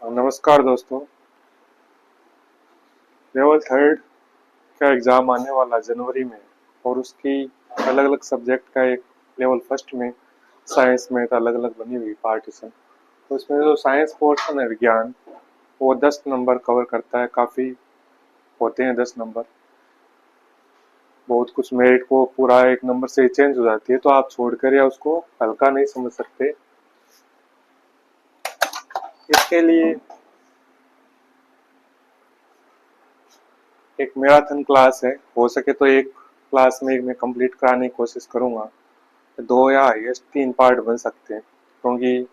नमस्कार दोस्तों। Level third का एग्ज़ाम आने वाला जनवरी में और उसकी अलग अलग सब्जेक्ट का एक लेवल फर्स्ट में साइंस में तो अलग अलग बनी हुई पार्टीशन। तो इसमें जो साइंस पोर्शन है विज्ञान वो 10 नंबर कवर करता है। काफ़ी होते हैं 10 नंबर। बहुत कुछ मेरिट को पूरा एक नंबर से चेंज हो जाती है तो आप छोड़कर या उसको हल्का नहीं समझ सकते। इसके लिए एक मैराथन क्लास है, हो सके तो एक क्लास में मैं कंप्लीट कराने की कोशिश करूंगा। 2 या हाईएस्ट 3 पार्ट बन सकते हैं क्योंकि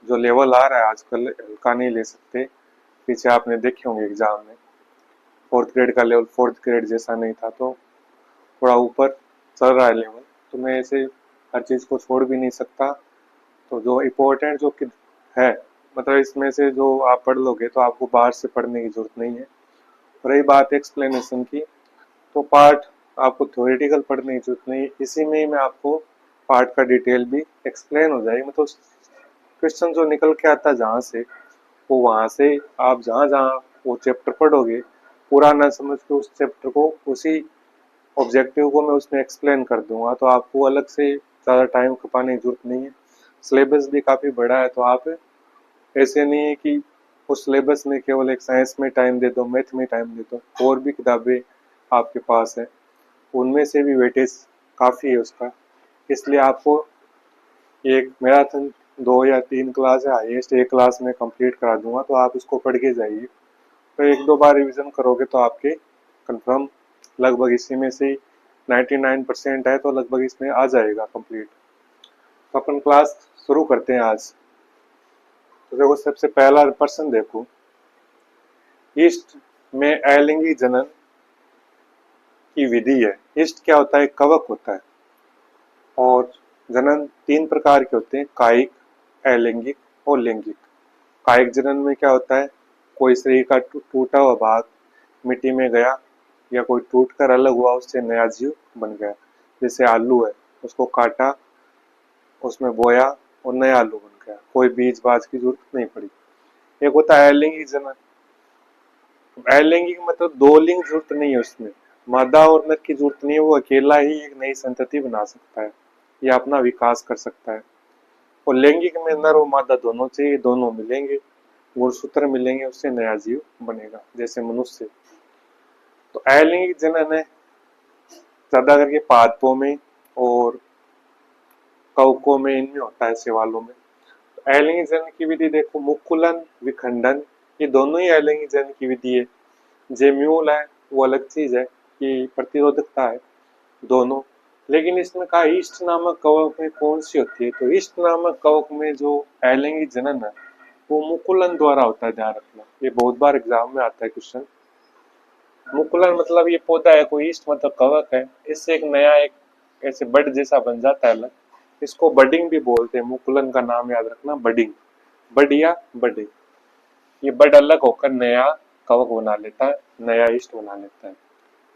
जो लेवल आ रहा है आजकल हल्का नहीं ले सकते। पीछे आपने देखे होंगे एग्जाम में फोर्थ ग्रेड का लेवल फोर्थ ग्रेड जैसा नहीं था, तो थोड़ा ऊपर चल रहा है लेवल। तो मैं ऐसे हर चीज़ को छोड़ भी नहीं सकता। तो जो इम्पोर्टेंट जो है, मतलब इसमें से जो आप पढ़ लोगे तो आपको बाहर से पढ़ने की जरूरत नहीं है। रही बात एक्सप्लेनेशन की, तो पार्ट आपको थ्योरेटिकल पढ़ने की जरूरत नहीं, इसी में ही मैं आपको पार्ट का डिटेल भी एक्सप्लेन हो जाएगी। मतलब क्वेश्चन जो निकल के आता है जहाँ से, वो वहाँ से आप जहाँ जहाँ वो चैप्टर पढ़ोगे पूरा ना समझ के उस चैप्टर को उसी ऑब्जेक्टिव को मैं उसमें एक्सप्लेन कर दूंगा। तो आपको अलग से ज़्यादा टाइम खपाने की जरूरत नहीं है। सिलेबस भी काफ़ी बड़ा है, तो आप ऐसे नहीं है कि उस सिलेबस में केवल एक साइंस में टाइम दे दो, मैथ में टाइम दे दो, और भी किताबें आपके पास है, उनमें से भी वेटेज काफ़ी है उसका। इसलिए आपको एक मैराथन 2 या 3 क्लास है, हाईएस्ट एक क्लास में कंप्लीट करा दूंगा। तो आप इसको पढ़ के जाइए। तो 1-2 बार रिवीजन करोगे तो आपके कंफर्म लगभग इसी में से 99% है, तो लगभग इसमें आ जाएगा कंप्लीट। तो अपन क्लास शुरू करते हैं आज। तो देखो, सबसे पहला प्रश्न देखो, ईस्ट में अलिंगी जनन की विधि है। ईस्ट क्या होता है? कवक होता है। और जनन 3 प्रकार के होते हैं, कायिक, अलैंगिक और लैंगिक। कायिक जनन में क्या होता है? कोई शरीर का टूटा हुआ भाग मिट्टी में गया या कोई टूट कर अलग हुआ, उससे नया जीव बन गया। जैसे आलू है, उसको काटा, उसमें बोया और नया आलू बन गया, कोई बीज बाज की जरूरत नहीं पड़ी। एक होता है अलैंगिक जनन। अलैंगिक मतलब 2 लिंग जरूरत नहीं है उसमें, मादा और नर की जरूरत नहीं है, वो अकेला ही एक नई संतति बना सकता है या अपना विकास कर सकता है। और लैंगिक में नर और मादा दोनों चाहिए, दोनों मिलेंगे, गुणसूत्र मिलेंगे, उससे नया जीव बनेगा, जैसे मनुष्य। तो अलैंगिक जनन है ज्यादा करके पादपों में और कवकों में, इनमें होता है, शैवालों में। तो अलैंगिक जनन की विधि देखो, मुकुलन, विखंडन, ये दोनों ही अलैंगिक जनन की विधि है। जेम्यूल है वो अलग चीज है कि प्रतिरोधकता है दोनों। लेकिन इसमें कहा ईस्ट नामक कवक में कौन सी होती है? तो ईस्ट नामक कवक में जो अलैंगिक जनन है वो मुकुलन द्वारा होता है। ध्यान रखना, ये बहुत बार एग्जाम में आता है क्वेश्चन। मुकुलन मतलब ये पौधा है, कोई ईस्ट मतलब कवक है, इससे एक नया एक ऐसे बड जैसा बन जाता है अलग। इसको बडिंग भी बोलते हैं। मुकुलन का नाम याद रखना, बडिंग, बड या बडिंग। ये बड अलग होकर नया कवक बना लेता है, नया ईस्ट बना लेता है,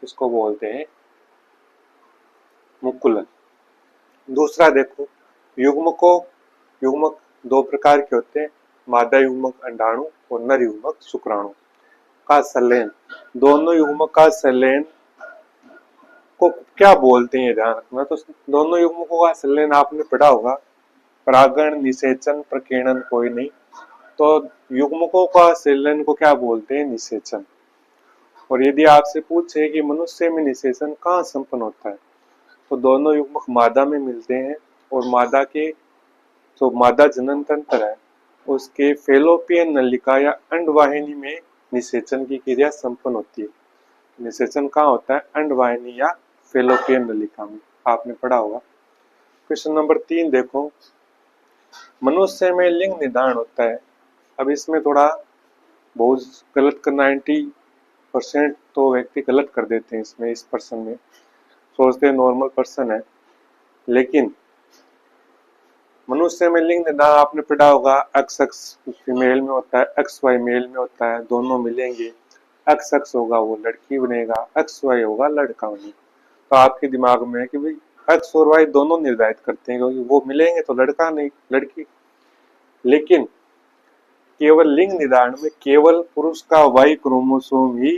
इसको बोलते हैं मुकुलन। दूसरा देखो, युग्मकों, युग्मक 2 प्रकार के होते हैं, मादा युग्मक अंडाणु और नर युग्मक शुक्राणु का संलयन। दोनों युग्मक का संलयन को क्या बोलते हैं, ध्यान रखना। तो दोनों युग्मकों का संलयन आपने पढ़ा होगा, परागण, निषेचन, प्रकीर्णन, कोई नहीं। तो युग्मकों का संलयन को क्या बोलते हैं? निषेचन। और यदि आपसे पूछे कि मनुष्य में निषेचन कहाँ संपन्न होता है, तो दोनों युग्मक मादा में मिलते हैं और मादा के जो मादा जनन तंत्र है उसके फेलोपियन नलिका या अंडवाहिनी में निषेचन की क्रिया संपन्न होती है। निषेचन कहाँ होता है? अंडवाहिनी या फेलोपियन नलिका में, आपने पढ़ा होगा। क्वेश्चन नंबर 3 देखो, मनुष्य में लिंग निदान होता है। अब इसमें थोड़ा बहुत गलत कर 90% तो व्यक्ति गलत कर देते हैं इसमें। इस पर्सन में सोचते हैं नॉर्मल पर्सन है, लेकिन मनुष्य में लिंग निदान आपने पढ़ा होगा, एक्स एक्स फीमेल में होता है, एक्स वाई मेल में होता है, दोनों मिलेंगे। एक्स एक्स होगा वो लड़की बनेगा, एक्स वाई होगा लड़का बनेगा। तो आपके दिमाग में है कि भाई एक्स और वाई दोनों निर्धारित करते हैं, क्योंकि वो मिलेंगे तो लड़का नहीं लड़की। लेकिन केवल लिंग निर्धारण में केवल पुरुष का वाई क्रोमोसोम ही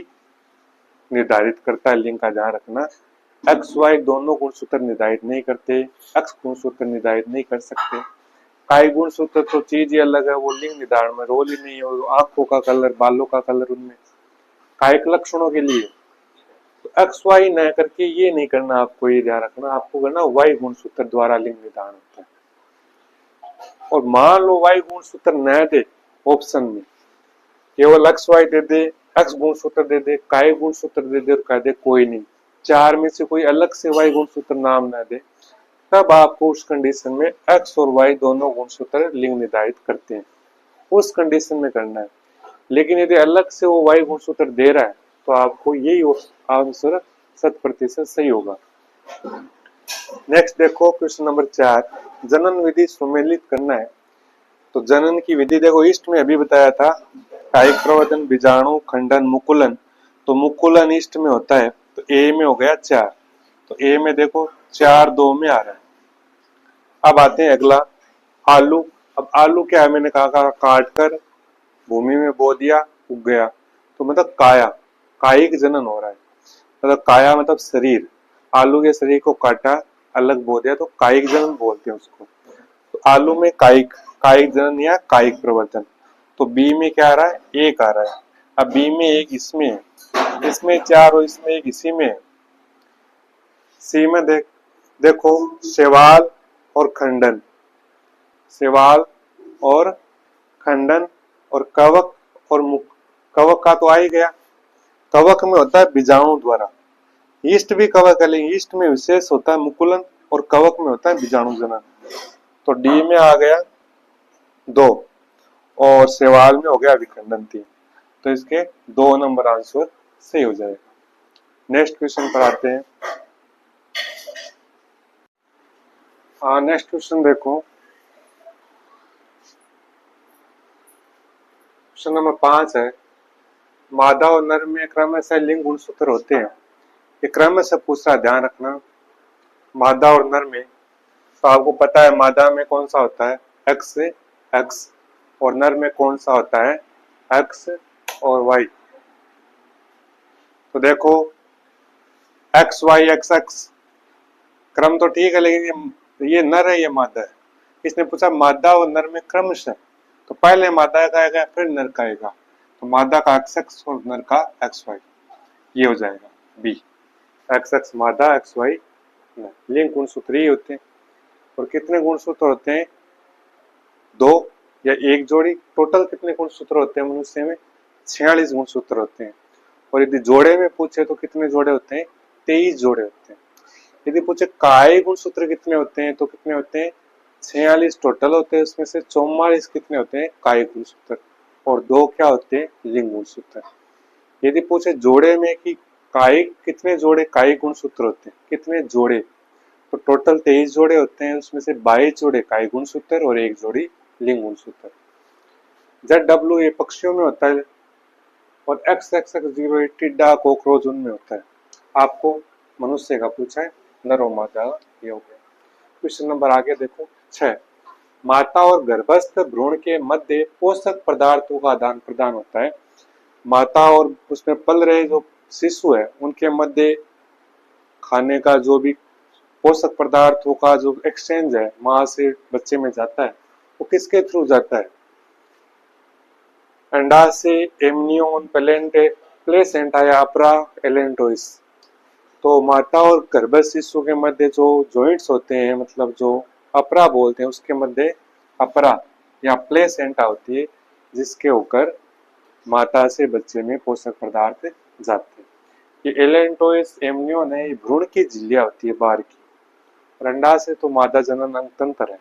निर्धारित करता है। लिंग का ध्यान रखना, एक्स वाई दोनों गुणसूत्र निर्धारित नहीं करते, एक्स गुणसूत्र निर्धारित नहीं कर सकते। काई गुणसूत्र तो चीज ही अलग है, वो लिंग निर्धारण में रोल ही नहीं है। वो आंखों का कलर, बालों का कलर उनमें कायिक लक्षणों के लिए। तो एक्स वाई न करके ये नहीं करना, आपको ये ध्यान रखना, आपको करना वाई गुणसूत्र द्वारा लिंग निर्धारण होता है। और मान लो वाई गुणसूत्र न दे, ऑप्शन में केवल x why they they, x गुणसूत्र दे दे, काय गुणसूत्र दे दे और कह दे कोई नहीं, चार में से कोई अलग से वाई गुणसूत्र नाम न दे, तब आपको उस कंडीशन में एक्स और वाई दोनों गुणसूत्र लिंग निर्धारित करते हैं, उस कंडीशन में करना है। लेकिन यदि अलग से वो वाई गुणसूत्र दे रहा है तो आपको यही आंसर 100% सही होगा। नेक्स्ट देखो क्वेश्चन नंबर 4, जनन विधि सुमेलित करना है। तो जनन की विधि देखो, ईस्ट में अभी बताया था कायिक प्रवर्धन, बीजाणु खंडन, मुकुलन। तो मुकुलन ईस्ट में होता है, तो ए में हो गया 4, तो ए में देखो 4 2 में आ रहा है। अब आते हैं अगला, आलू। अब आलू क्या है, मैंने कहा काट कर भूमि में बो दिया, उग गया, तो मतलब काया, कायिक जनन हो रहा है। मतलब काया मतलब शरीर, आलू के शरीर को काटा, अलग बो दिया, तो कायिक जनन बोलते हैं उसको। तो आलू में कायिक, कायिक जनन या कायिक प्रवर्धन। तो बी में क्या आ रहा है, एक आ रहा है। अब बी में एक इसमें है, इसमें 4 और इसमें एक इसी में है। सी में देखो शैवाल और खंडन, शैवाल और खंडन और कवक और मुख। कवक का तो आ ही गया, कवक में होता है बीजाणु द्वारा, ईस्ट भी कवक है लेकिन ईस्ट में विशेष होता है मुकुलन और कवक में होता है बीजाणु जनन। तो डी में आ गया 2 और शैवाल में हो गया विखंडन 3, तो इसके 2 नंबर आंसर सही हो जाएगा। नेक्स्ट क्वेश्चन पर आते हैं। नेक्स्ट क्वेश्चन देखो, क्वेश्चन नंबर 5 है, मादा और नर में क्रमशः लिंग गुणसूत्र होते हैं। ये क्रमशः पूछ रहा, ध्यान रखना, मादा और नर में। तो आपको पता है मादा में कौन सा होता है, एक्स से एक्स, और नर में कौन सा होता है, एक्स और वाई। तो देखो एक्स वाई एक्स एक्स, क्रम तो ठीक है, लेकिन ये नर है, ये मादा है। इसने पूछा मादा और नर में क्रमशः, तो पहले मादा का आएगा फिर नर का आएगा। तो मादा का एक्स एक्स और नर का एक्स वाई, ये हो जाएगा बी, एक्स एक्स मादा, एक्स वाई नर। लिंग गुणसूत्र ही होते हैं। और कितने गुणसूत्र होते हैं, 2 या 1 जोड़ी। टोटल कितने गुणसूत्र होते हैं मनुष्य में, 46 गुणसूत्र होते हैं। और यदि जोड़े में पूछे तो कितने जोड़े होते हैं, 23 जोड़े होते हैं। यदि पूछे काय गुणसूत्र कितने होते हैं, तो कितने होते हैं, 46 टोटल होते हैं, उसमें से 44 कितने होते हैं, काय गुणसूत्र, और 2 क्या होते हैं, लिंग गुणसूत्र। यदि पूछे जोड़े में कि काय कितने जोड़े काय गुणसूत्र होते हैं, कितने जोड़े, तो टोटल 23 जोड़े होते हैं, उसमें से 22 जोड़े काय गुणसूत्र और 1 जोड़ी लिंग गुणसूत्र। ZW ये पक्षियों में होता है, और XXX0 टिड्डा कॉकरोच उनमें होता है। आपको मनुष्य का पूछा है, नर और मादा, ये हो गया। क्वेश्चन नंबर आगे देखो 6, माता और गर्भस्थ भ्रूण के मध्य पोषक पदार्थों का आदान प्रदान होता है। माता और उसमें पल रहे जो शिशु है उनके मध्य खाने का जो भी पोषक पदार्थों का जो एक्सचेंज है, माँ से बच्चे में जाता है, वो किसके थ्रू जाता है, अंडाशय, एमनियोन, प्लेसेंटा या अपरा एलेंटोइस। तो माता और गर्भस्थ शिशु के मध्य जो जॉइंट्स होते हैं, मतलब जो अपरा बोलते हैं, उसके मध्य अपरा या प्लेसेंटा होती है, जिसके होकर माता से बच्चे में पोषक पदार्थ जाते हैं। ये एलेंटोइस एमनियोन है, ये भ्रूण की झिल्लियां होती है बाहर की, और अंडाशय तो मादा जनन अंग तंत्र है,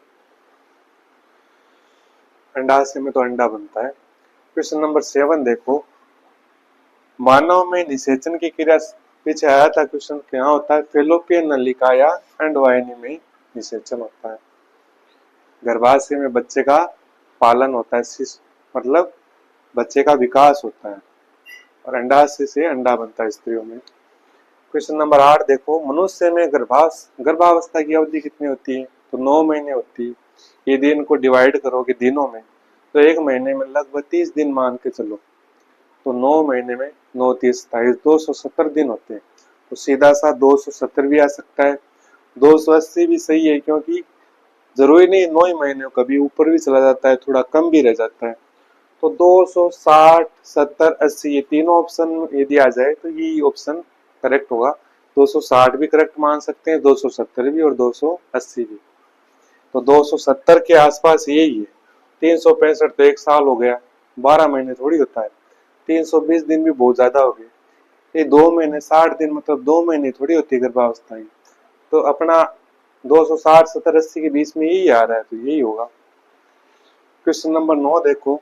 अंडाशय में तो अंडा बनता है। क्वेश्चन नंबर 7 देखो, मानव में निषेचन की क्रिया, पीछे आया था क्वेश्चन, क्या होता है, फेलोपियन नलिका या अंडवाहिनी में निषेचन होता है। गर्भाशय में बच्चे का पालन होता है, मतलब बच्चे का विकास होता है, और अंडाशय से अंडा बनता है स्त्रियों में। क्वेश्चन नंबर 8 देखो, मनुष्य में गर्भावस्था की अवधि कितनी होती है, तो 9 महीने होती है। यदि इनको डिवाइड करोगे दिनों में तो एक महीने में लगभग 30 दिन मान के चलो, तो 9 महीने में 9 30 27 270 दिन होते हैं। तो सीधा सा 270 भी आ सकता है, 280 भी सही है, क्योंकि जरूरी नहीं 9 ही महीने, कभी ऊपर भी चला जाता है, थोड़ा कम भी रह जाता है। तो 260 70 80 ये तीनों ऑप्शन यदि आ जाए तो ये ऑप्शन करेक्ट होगा। 260 भी करेक्ट मान सकते हैं, 270 भी और 280 भी। तो 270 के आसपास यही है। 365 तो एक साल हो गया, 12 महीने थोड़ी होता है। 320 दिन भी बहुत ज्यादा हो गए। ये 2 महीने 60 दिन मतलब 2 महीने थोड़ी होती है गर्भावस्था की। तो अपना 260 70 80 के बीच में यही आ रहा है, तो यही होगा। क्वेश्चन नंबर 9 देखो,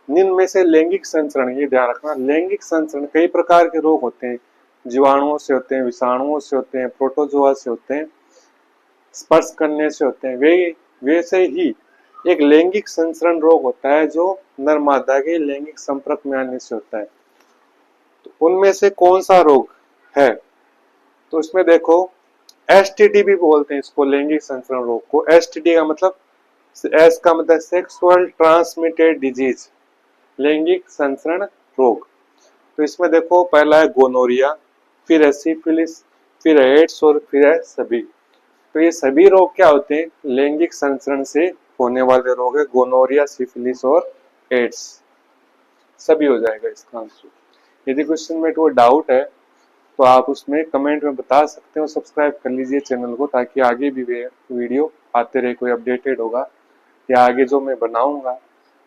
निम्न में से लैंगिक संचरण, ये ध्यान रखना, लैंगिक संचरण कई प्रकार के रोग होते हैं। जीवाणुओं से होते हैं, विषाणुओं से होते हैं, प्रोटोजोआ से होते हैं, स्पर्श करने से होते हैं। वे वैसे ही एक लैंगिक संचरण रोग होता है जो नर मादा के लैंगिक संपर्क में आने से होता है। तो उनमें से कौन सा रोग है? तो इसमें देखो, एसटीडी भी बोलते हैं इसको, लैंगिक संचरण रोग को। एसटीडी का मतलब, एस का मतलब सेक्सुअल ट्रांसमिटेड डिजीज, लैंगिक संचरण रोग। तो इसमें देखो, पहला है गोनोरिया, फिर है सिफिलिस, फिर है एड्स और फिर है सभी। तो ये सभी रोग क्या होते हैं? लैंगिक संचरण से होने वाले रोग है। गोनोरिया, सिफिलिस और एड्स, सभी हो जाएगा इसका आंसर। यदि क्वेश्चन में कोई डाउट है तो आप उसमें कमेंट में बता सकते हो। सब्सक्राइब कर लीजिए चैनल को, ताकि आगे भी वीडियो आते रहे, कोई अपडेटेड होगा या आगे जो मैं बनाऊंगा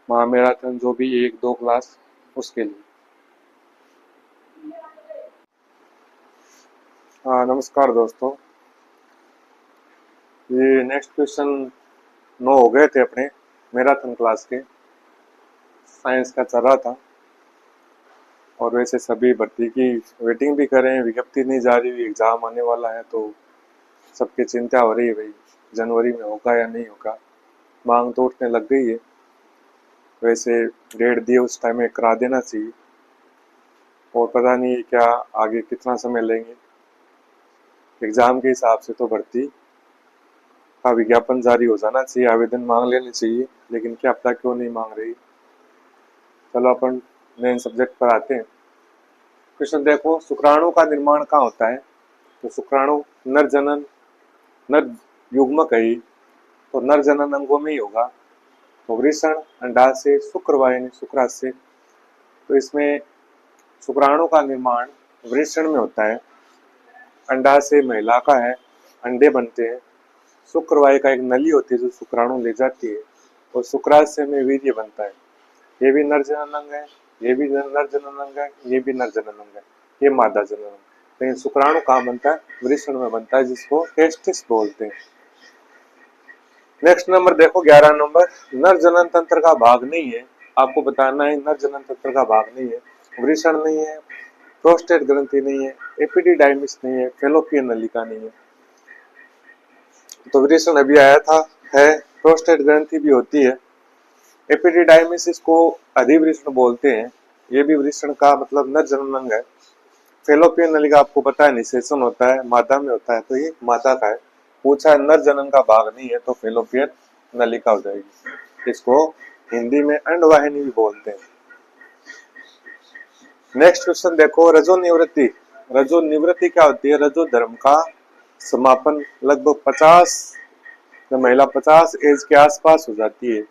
महामैराथन जो भी 1 2 क्लास, उसके लिए। हाँ नमस्कार दोस्तों, ये नेक्स्ट क्वेश्चन 9 हो गए थे अपने मैराथन क्लास के, साइंस का चल रहा था। और वैसे सभी भर्ती की वेटिंग भी कर रहे हैं, विज्ञप्ति नहीं जा रही, एग्जाम आने वाला है, तो सबकी चिंता हो रही है भाई जनवरी में होगा या नहीं होगा। मांग तो उठने लग गई है, वैसे डेट दिए उस टाइम में करा देना चाहिए। और पता नहीं क्या आगे कितना समय लेंगे, एग्जाम के हिसाब से तो भर्ती का विज्ञापन जारी हो जाना चाहिए, आवेदन मांग लेने चाहिए, लेकिन क्या पता क्यों नहीं मांग रही। चलो अपन मेन सब्जेक्ट पर आते हैं। क्वेश्चन देखो, शुक्राणु का निर्माण कहाँ होता है? तो शुक्राणु नर जनन, नर युग्मक है, तो नर जनन अंगों में ही होगा। तो वृषण, अंडाशय, शुक्रवाहिनी, शुक्राशय। तो इसमें शुक्राणु का निर्माण वृषण में होता है, अंडाशय महिला का है, अंडे बनते हैं, शुक्रवायु का एक नली होती है जो शुक्राणु ले जाती है, और शुक्राशय में वीर्य बनता है। ये भी नर जनन अंग है, ये भी नर जनन अंग है, ये भी नर जनन अंग है, ये मादा जनन अंग। लेकिन शुक्राणु कहाँ बनता है? वृषण में बनता है, जिसको टेस्टिस बोलते हैं। नेक्स्ट नंबर देखो 11 नंबर, नर जनन तंत्र का भाग नहीं है। आपको बताना है नर जनन तंत्र का भाग नहीं है, वृषण नहीं है, प्रोस्टेट ग्रंथि नहीं है, एपिडिडाइमिस नहीं है, फैलोपियन नलिका नहीं है। तो वृषण अभी आया था, है, प्रोस्टेट ग्रंथि भी होती है, एपिडिडाइमिस इसको अधिवृषण बोलते हैं, ये भी वृषण का मतलब नर जनन अंग है। फैलोपियन नलिका आपको पता है निषेचन होता है, मादा में होता है, तो ये मादा का है। पूछा नर जनन का भाग नहीं है तो फैलोपियन नलिका हो जाएगी। इसको हिंदी में अंडवाहिनी भी बोलते हैं। नेक्स्ट क्वेश्चन देखो, रजो निवृत्ति। रजो निवृत्ति क्या होती है? रजो धर्म का समापन लगभग 50, जब महिला 50 एज के आसपास हो जाती है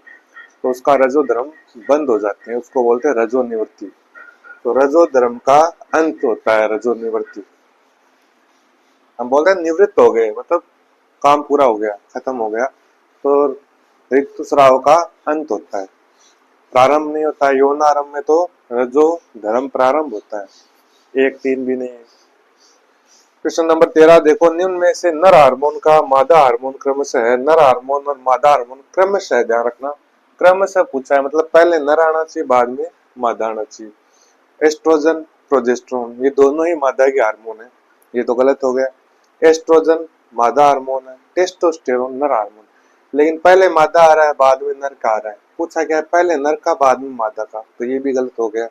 तो उसका रजो धर्म बंद हो जाते हैं, उसको बोलते हैं रजो निवृत्ति। तो रजो धर्म का अंत होता है रजो निवृत्ति। हम बोलते हैं निवृत्त हो गए, मतलब काम पूरा हो गया, खत्म हो गया। तो ऋतुस्राव का अंत होता है, प्रारंभ नहीं होता है। यौनारंभ में तो रजो धर्म प्रारंभ होता है, 1 3 भी नहीं है। क्वेश्चन नंबर 13 देखो, निम्न में से नर हार्मोन का मादा हार्मोन क्रमशः है। नर हार्मोन और मादा हार्मोन क्रमशः, ध्यान रखना, क्रमशः पूछा है, मतलब पहले नर आना चाहिए बाद में मादा आना चाहिए। एस्ट्रोजन, प्रोजेस्टेरोन, ये दोनों ही मादा के हार्मोन है, ये तो गलत हो गया। एस्ट्रोजन मादा हार्मोन है, टेस्टोस्टेरोन नर हार्मोन। लेकिन पहले मादा आ रहा है बाद में नर का आ रहा है, पूछा गया पहले नर का बाद में मादा का, तो ये भी गलत हो गया।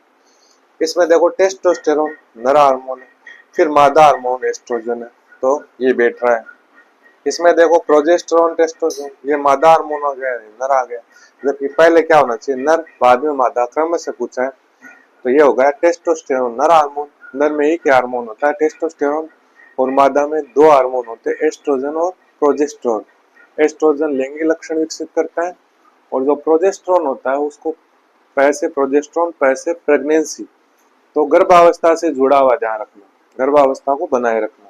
इसमें देखो टेस्टोस्टेरोन नर हार्मोन है, फिर मादा हार्मोन एस्ट्रोजन है, तो ये बैठ रहा है। इसमें देखो प्रोजेस्टेरोन टेस्टोस्टेरोन ये मादा हार्मोन हो गया, नर आ गया, जबकि पहले क्या होना चाहिए, नर बाद में मादा, क्रम से पूछा है। तो ये हो गया टेस्टोस्टेरोन नर हार्मोन। नर में एक हार्मोन होता है टेस्टोस्टेरोन, और मादा में दो हार्मोन होते हैं एस्ट्रोजन और प्रोजेस्टेरोन। एस्ट्रोजन लैंगिक लक्षण विकसित करता है, और जो प्रोजेस्टेरोन होता है उसको पैसे प्रोजेस्टेरोन पैसे प्रेगनेंसी, तो गर्भावस्था से जुड़ा हुआ ध्यान रखना, गर्भावस्था को बनाए रखना।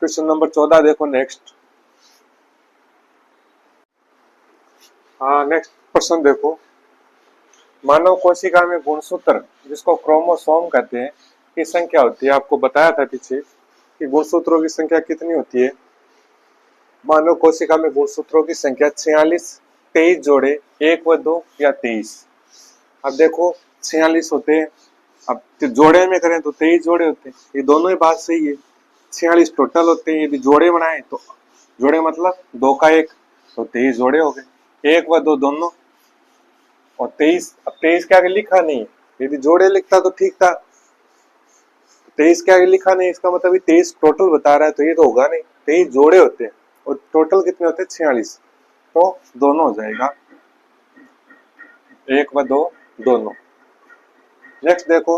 क्वेश्चन नंबर 14 देखो नेक्स्ट। हाँ नेक्स्ट प्रश्न देखो, मानव कोशिका में गुणसूत्र जिसको क्रोमोसोम कहते हैं की संख्या होती है। आपको बताया था पीछे कि गुणसूत्रों की संख्या कितनी होती है। मानव कोशिका में गुणसूत्रों की संख्या 46, 23 जोड़े, 1 व 2 या 23। अब देखो 46 होते हैं, अब जोड़े में करें तो 23 जोड़े होते हैं, ये दोनों ही बात सही है। 46 टोटल होते हैं, यदि जोड़े बनाए तो जोड़े मतलब 2 का 1, तो 23 जोड़े हो गए, 1 व 2 दोनों, और 23। अब 23 क्या लिखा नहीं है, यदि जोड़े लिखता तो ठीक था, 23 क्या लिखा नहीं, इसका मतलब 23 टोटल बता रहा है, तो ये तो होगा नहीं, 23 जोड़े होते हैं और टोटल कितने होते हैं 46, तो दोनों हो जाएगा, 1 व 2 दोनों। नेक्स्ट देखो,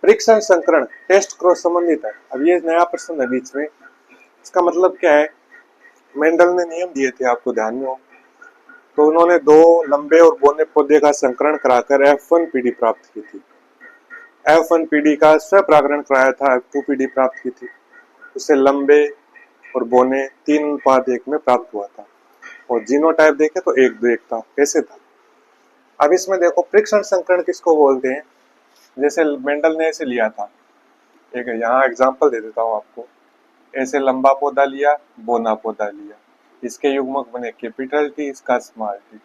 परीक्षण संकरण टेस्ट क्रॉस संबंधित है। अब ये नया प्रश्न है बीच में, इसका मतलब क्या है, मेंडल ने नियम दिए थे आपको ध्यान में हो, तो उन्होंने 2 लंबे और बौने पौधे का संकरण कराकर F1 पीढ़ी प्राप्त की थी। F1 पीढ़ी का स्वपरागण कराया था, F2 पीढ़ी प्राप्त की थी। उसे लंबे और बौने 3:1 में प्राप्त हुआ था, और जीनोटाइप देखे तो 1:1 था। कैसे था, अब इसमें देखो परीक्षण संकरण किसको बोलते हैं। जैसे मेंडल ने ऐसे लिया था, एक यहाँ एग्जांपल दे देता हूँ आपको, ऐसे लंबा पौधा लिया, बौना पौधा लिया, इसके युग्मक बने कैपिटल टी, इसका स्मॉल टी,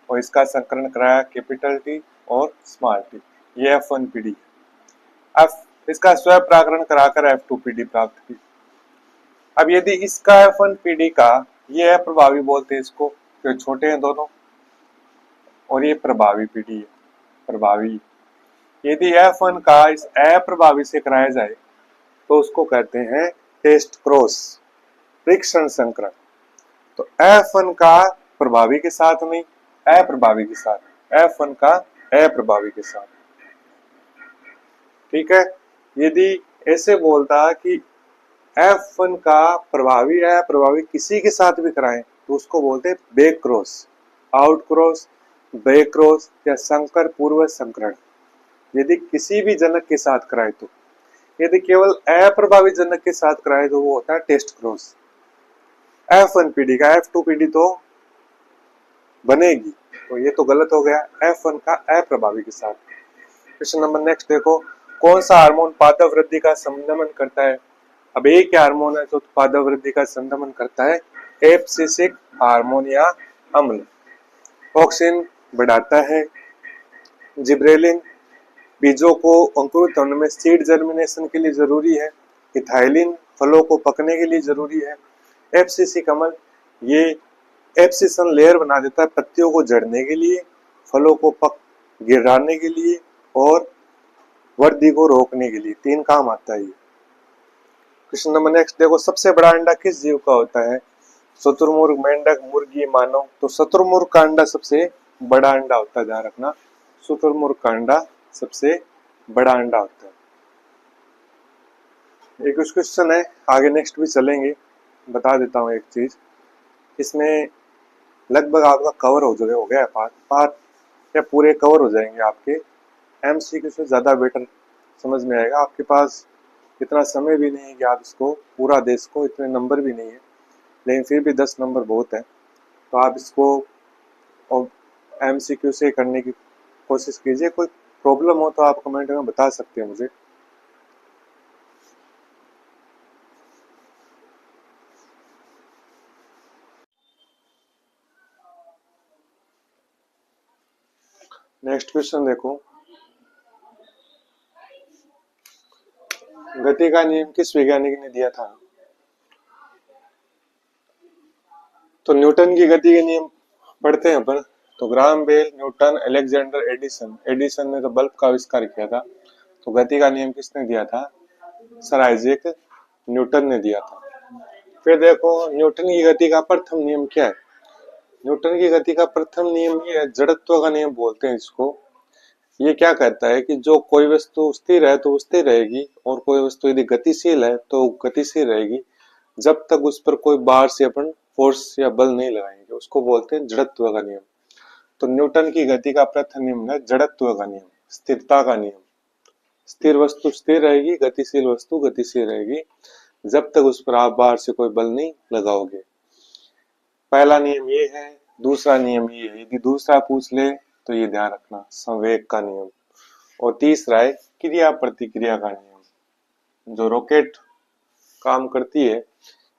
और इसका संकरण कराया कैपिटल टी और स्मॉल टी, ये F1 पीढ़ी। F इसका स्वपरागण कराकर F2 पीढ़ी प्राप्त की। अब यदि इसका F1 पीढ़ी का, ये अप्रभावी बोलते हैं इसको, क्योंकि छोटे हैं दोनों, और ये प्रभावी पीढ़ी है, प्रभावी। यदि F1 का इस अप्रभावी से कराया जाए तो उसको कहते हैं टेस्ट क्रॉस, परीक्षण संकरण। तो F1 का प्रभावी के साथ नहीं, अप्रभावी के साथ, F1 का अप्रभावी के साथ, ठीक है। यदि ऐसे बोलता कि F1 का प्रभावी अप्रभावी किसी के साथ भी कराएं तो उसको बोलते हैं back cross, out cross, back cross या संकर पूर्व संकरण। यदि किसी भी जनक के साथ कराए तो, यदि केवल अप्रभावी जनक के साथ कराए तो वो होता है टेस्ट क्रॉस। F1 पीढ़ी का F2 पीढ़ी तो बनेगी, तो ये तो गलत हो गया, F1 का अप्रभावी के साथ। क्वेश्चन नंबर नेक्स्ट देखो, कौन सा हार्मोन पादप वृद्धि का संदमन करता है। अब एक हार्मोन है जो पादप वृद्धि का संदमन करता है, एब्सिसिक हार्मोन या अम्ल। ऑक्सिन बढ़ाता है, जिब्रेलिन बीजों को अंकुरित होने में सीड जर्मिनेशन के लिए जरूरी है, इथाइलिन फलों को पकने के लिए जरूरी है, एब्सिसिक अम्ल ये एब्सिसन लेयर बना देता है पत्तियों को जड़ने के लिए, फलों को पक गिराने के लिए और वृद्धि को रोकने के लिए, 3 काम आता है ये। क्वेश्चन नंबर नेक्स्ट देखो, सबसे बड़ा अंडा किस जीव का होता है। शुतुरमुर्ग, मेंढक, मुर्गी, मानव। तो शुतुरमुर्ग का अंडा सबसे बड़ा अंडा होता है, ध्यान रखना, शुतुरमुर्ग का अंडा सबसे बड़ा अंडा होता है। एक क्वेश्चन है, आगे नेक्स्ट भी चलेंगे, बता देता हूँ एक चीज, इसमें लगभग आपका कवर हो गया पार्ट या पूरे कवर हो जाएंगे आपके। एमसीक्यू से ज्यादा बेटर समझ में आएगा, आपके पास इतना समय भी नहीं है कि आप इसको पूरा दे सको, इतने नंबर भी नहीं है, लेकिन फिर भी 10 नंबर बहुत है, तो आप इसको एमसीक्यू से करने की कोशिश कीजिए। कोई प्रॉब्लम हो तो आप कमेंट में बता सकते हैं मुझे। नेक्स्ट क्वेश्चन देखो, गति का नियम किस वैज्ञानिक ने दिया था। तो न्यूटन की गति के नियम पढ़ते हैं अपन, तो Graham Bell, Newton, Alexander, Edison. Edison ने तो बल्ब का आविष्कार किया था, तो गति का नियम किसने दिया था, सर आइजैक न्यूटन ने दिया था। फिर देखो न्यूटन की गति का प्रथम नियम क्या है। न्यूटन की गति का प्रथम नियम ये है, जड़त्व का नियम बोलते हैं इसको। ये क्या कहता है कि जो कोई वस्तु स्थिर है तो स्थिर रहेगी, और कोई वस्तु यदि गतिशील है तो गतिशील रहेगी, जब तक उस पर कोई बाहर से अपन फोर्स या बल नहीं लगाएंगे। उसको बोलते हैं जड़त्व का नियम। तो न्यूटन की गति का प्रथम नियम है जड़त्व का नियम, स्थिरता का नियम। स्थिर वस्तु स्थिर रहेगी, गतिशील वस्तु गतिशील रहेगी, जब तक उस पर आप बाहर से कोई बल नहीं लगाओगे। पहला नियम ये है। दूसरा नियम ये है, यदि दूसरा पूछ ले तो ये ध्यान रखना, संवेग का नियम। और तीसरा है क्रिया प्रतिक्रिया का नियम। जो रॉकेट काम करती है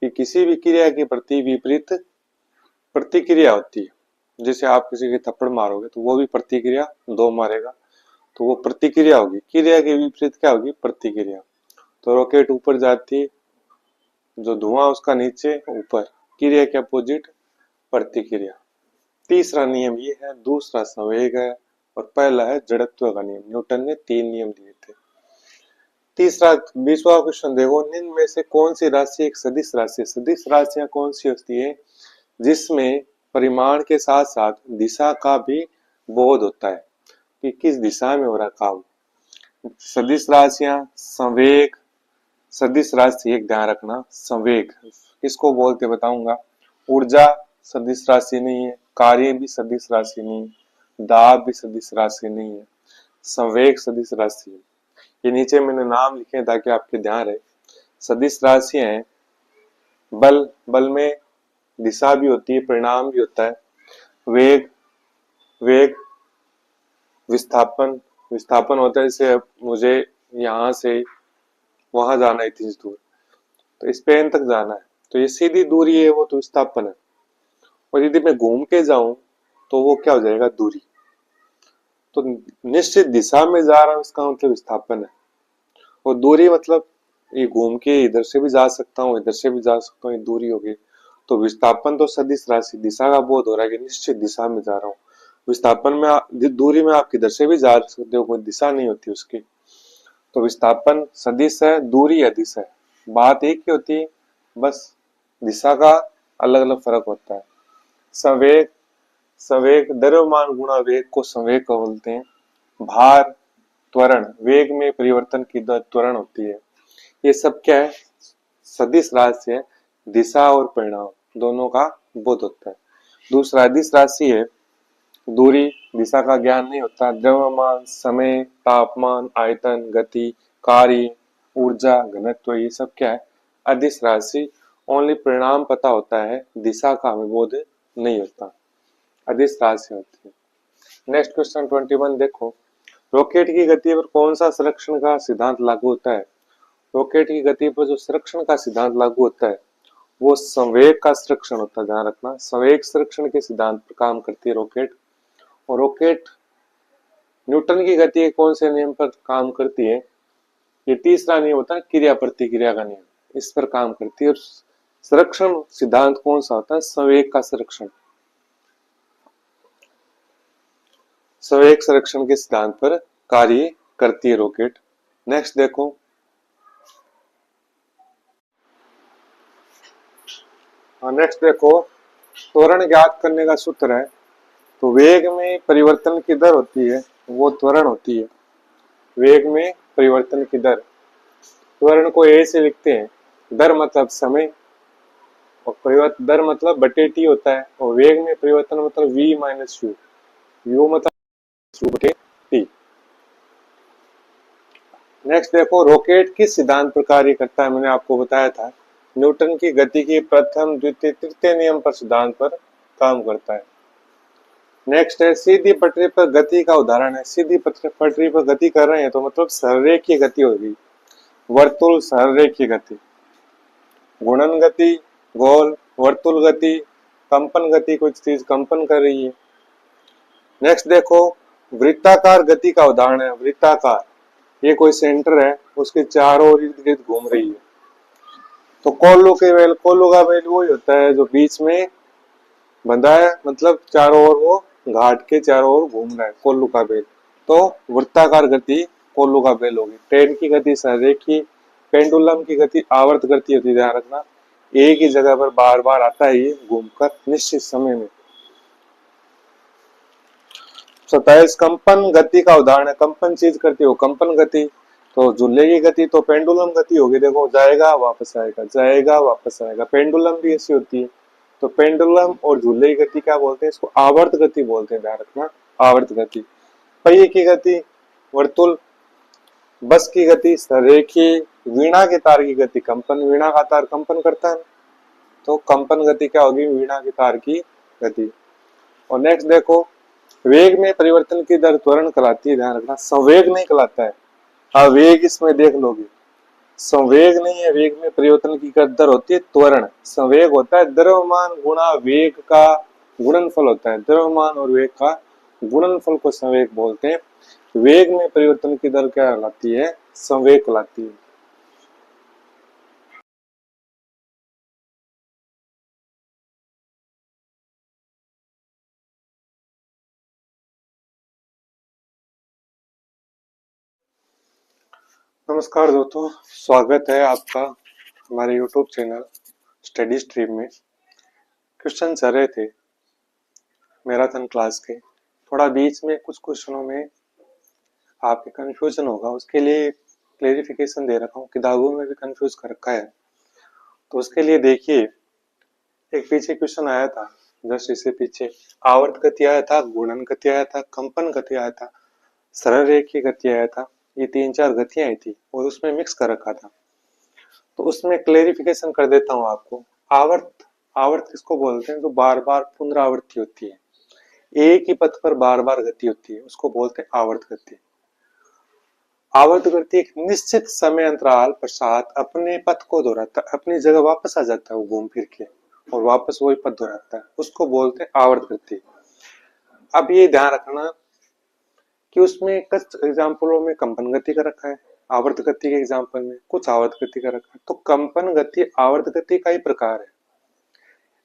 कि किसी भी क्रिया के प्रति विपरीत प्रतिक्रिया होती है। जैसे आप किसी के थप्पड़ मारोगे तो वो भी प्रतिक्रिया दो मारेगा, तो वो प्रतिक्रिया होगी। क्रिया के विपरीत क्या होगी, प्रतिक्रिया। तो रॉकेट ऊपर जाती है, जो धुआं उसका नीचे ऊपर, क्रिया के अपोजिट प्रतिक्रिया। तीसरा नियम ये है, दूसरा संवेग है, और पहला है जड़त्व का नियम। न्यूटन ने 3 नियम दिए थे। तीसरा 20वां क्वेश्चन देखो, निम्न में से कौन सी राशि एक सदिश राशि है। सदिश राशियां कौन सी होती है, जिसमें परिमाण के साथ साथ दिशा का भी बोध होता है कि किस दिशा में हो रहा काम। सदिश राशियां, संवेग। सदिश राशि एक ध्यान रखना, संवेग किसको बोलते बताऊंगा। ऊर्जा सदिश राशि नहीं है, कार्य भी सदिश राशि नहीं है, दाब भी सदिश राशि नहीं है, संवेग सदिश राशि है। ये नीचे मैंने नाम लिखे हैं ताकि आपके ध्यान रहे। सदिश राशियां हैं, बल, बल में दिशा भी होती है, परिणाम भी होता है। वेग, वेग विस्थापन, विस्थापन होता है। जैसे मुझे यहाँ से वहां जाना है इतनी दूर, तो स्पेन तक जाना है, तो ये सीधी दूरी है, वो तो विस्थापन है। और यदि मैं घूम के जाऊं तो वो क्या हो जाएगा, दूरी। तो निश्चित दिशा में जा रहा हूं, इसका मतलब विस्थापन है। और दूरी मतलब ये घूम के इधर से भी जा सकता हूँ, इधर से भी जा सकता हूँ, ये दूरी होगी। तो विस्थापन तो सदिश राशि, दिशा का बोध हो रहा है कि निश्चित दिशा में जा रहा हूँ। विस्थापन में दूरी में आप किधर से भी जा सकते हो, कोई दिशा नहीं होती उसकी। तो विस्थापन सदिश है, दूरी अदिश है, बात एक ही होती है, बस दिशा का अलग अलग फर्क होता है। संवेग, संवेग द्रव्यमान गुणा वेग को संवेग को बोलते हैं। भार, त्वरण, वेग में परिवर्तन की दर त्वरण होती है। ये सब क्या है, सदिश राशि है, दिशा और परिणाम दोनों का बोध होता है। दूसरा अदिश राशि है, दूरी, दिशा का ज्ञान नहीं होता। द्रव्यमान, समय, तापमान, आयतन, गति, कार्य, ऊर्जा, घनत्व, ये सब क्या है, अदिश राशि। ओनली परिणाम पता होता है, दिशा का हमें बोध नहीं होता, अदिश राशि होती है। नेक्स्ट क्वेश्चन 21 देखो, रॉकेट की गति पर कौन सा संरक्षण का सिद्धांत लागू होता है। रॉकेट की गति पर जो संरक्षण का सिद्धांत लागू होता है वो संवेग का संरक्षण होता है। ध्यान रखना, संवेग संरक्षण के सिद्धांत पर काम करती है रॉकेट। और रॉकेट न्यूटन की गति के कौन से नियम पर काम करती है, ये तीसरा नियम होता है क्रिया प्रतिक्रिया का नियम, इस पर काम करती है। और संरक्षण सिद्धांत कौन सा होता है, संवेग का संरक्षण, संवेग संरक्षण के सिद्धांत पर कार्य करती है रॉकेट। नेक्स्ट देखो, नेक्स्ट देखो, त्वरण ज्ञात करने का सूत्र है। तो वेग में परिवर्तन की दर होती है, वो त्वरण होती है। वेग में परिवर्तन की दर, त्वरण को ए से लिखते हैं, दर मतलब समय, और परिवर्तन दर मतलब बटे टी होता है। और वेग में परिवर्तन मतलब v माइनस यू, यू मतलब u बटे टी। नेक्स्ट देखो, रॉकेट किस सिद्धांत पर कार्य करता है, मैंने आपको बताया था न्यूटन की गति की प्रथम द्वितीय तृतीय नियम पर सिद्धांत पर काम करता है। नेक्स्ट है सीधी पटरी पर गति का उदाहरण है। सीधी पटरी पर गति कर रहे हैं तो मतलब सररेखीय गति होगी, वर्तुल सररेखीय गति, गुणन गति, गोल, वर्तुल गति, कंपन गति, कुछ चीज कंपन कर रही है। नेक्स्ट देखो, वृत्ताकार गति का उदाहरण है। वृत्ताकार, ये कोई सेंटर है, उसके चारों ओर इर्द गिर्द घूम रही है। तो कोल्लू का बेल वही होता है जो बीच में बंधा है, मतलब चारों ओर वो घाट के चारों ओर घूम रहा है, कोल्लू का बेल। तो वृत्ताकार गति कोल्लू का बेल होगी। ट्रेन की गति संरेखीय, पेंडुलम की गति आवर्त गति होती है, ध्यान रखना। एक ही जगह पर बार बार आता है ये घूमकर निश्चित समय में। 27 कंपन गति का उदाहरण है। कंपन चीज करती हो कंपन गति, तो झूले की गति तो पेंडुलम गति होगी। देखो जाएगा वापस आएगा, जाएगा वापस आएगा। पेंडुलम भी ऐसी होती है। तो पेंडुलम और झूले की गति क्या बोलते हैं? इसको आवर्त गति बोलते हैं, ध्यान रखना, आवर्त गति। पहिए की गति वर्तुल, बस की गति संरेखीय, वीणा के तार की गति कंपन, वीणा का तार कंपन करता है, तो कंपन गति क्या होगी? वीणा के तार की गति। और नेक्स्ट देखो, वेग में परिवर्तन की दर त्वरण कहलाती है, ध्यान रखना, संवेग नहीं कहलाता है। आवेग इसमें देख लोगे, संवेग नहीं है। वेग में परिवर्तन की दर होती है त्वरण। संवेग होता है द्रव्यमान गुणा वेग का गुणनफल होता है। द्रव्यमान और वेग का गुणनफल को संवेग बोलते हैं। वेग में परिवर्तन की दर क्या कहलाती है? संवेग कहलाती है। नमस्कार दोस्तों, स्वागत है आपका हमारे YouTube चैनल स्टडी स्ट्रीम में। क्वेश्चन चल रहे थे मैराथन क्लास के। थोड़ा बीच में कुछ क्वेश्चनों में आपके कंफ्यूजन होगा, उसके लिए क्लेरिफिकेशन दे रखा हूँ। किताबों में भी कंफ्यूज कर रखा है, तो उसके लिए देखिए, एक पीछे क्वेश्चन आया था, जस्ट इससे पीछे आवर्त गति आया था, गुणन गति आया था, कंपन गति आया था, सरल रेखीय गति आया था। ये 3-4 गतियां आई थी और उसमें मिक्स कर रखा था। तो उसमें क्लेरिफिकेशन कर देता हूँ आपको। आवर्त, आवर्त किसको बोलते हैं? जो बार बार पुनरावृत्ति होती है, एक ही पथ पर बार बार गति होती है, उसको बोलते हैं आवर्त गति। आवर्त गति एक निश्चित समय अंतराल पश्चात अपने पथ को दोहराता है, अपनी जगह वापस आ जाता है वो घूम फिर के, और वापस वही पथ दोहराता है, उसको बोलते हैं आवर्त गति। अब ये ध्यान रखना कि उसमें कुछ एग्जाम्पलों में कंपन गति का रखा है, आवर्त गति के एग्जाम्पल में कुछ आवर्त गति का रखा है। तो कंपन गति आवर्त गति का ही प्रकार है।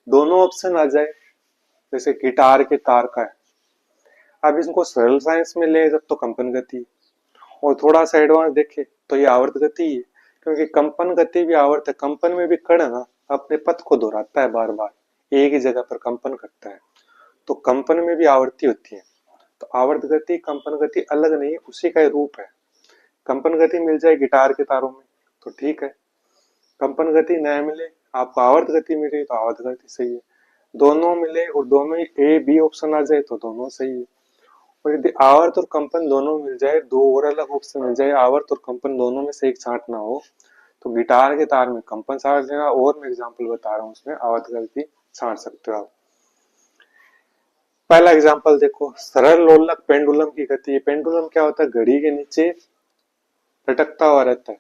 दोनों ऑप्शन आ जाए, जैसे गिटार के तार का है। अब इसको सरल साइंस में ले जब तो कंपन गति, और थोड़ा सा एडवांस देखे तो ये आवर्त गति है, क्योंकि कंपन गति भी आवर्त है। कंपन में भी कण ना अपने पथ को दोहराता है, बार बार एक ही जगह पर कंपन करता है, तो कंपन में भी आवर्ती होती है। तो आवर्त गति कंपन गति अलग नहीं है, उसी का रूप है। कंपन गति मिल जाए गिटार के तारों में तो ठीक है, कंपन गति न मिले, आपको आवर्त गति मिले तो आवर्त गति सही है। दोनों मिले और दोनों ही ए बी ऑप्शन आ जाए तो दोनों सही है। और यदि आवर्त और कंपन दोनों मिल जाए, दो और अलग ऑप्शन मिल जाए, आवर्त और कंपन दोनों में से एक छांटना हो, तो गिटार के तार में कंपन छांट लेना, और मैं एग्जांपल बता रहा हूँ उसमें आवर्त गति छांट सकते हो आप। पहला एग्जांपल देखो, सरल लोलक पेंडुलम की गति। पेंडुलम क्या होता है? घड़ी के नीचे लटकता हुआ रहता है।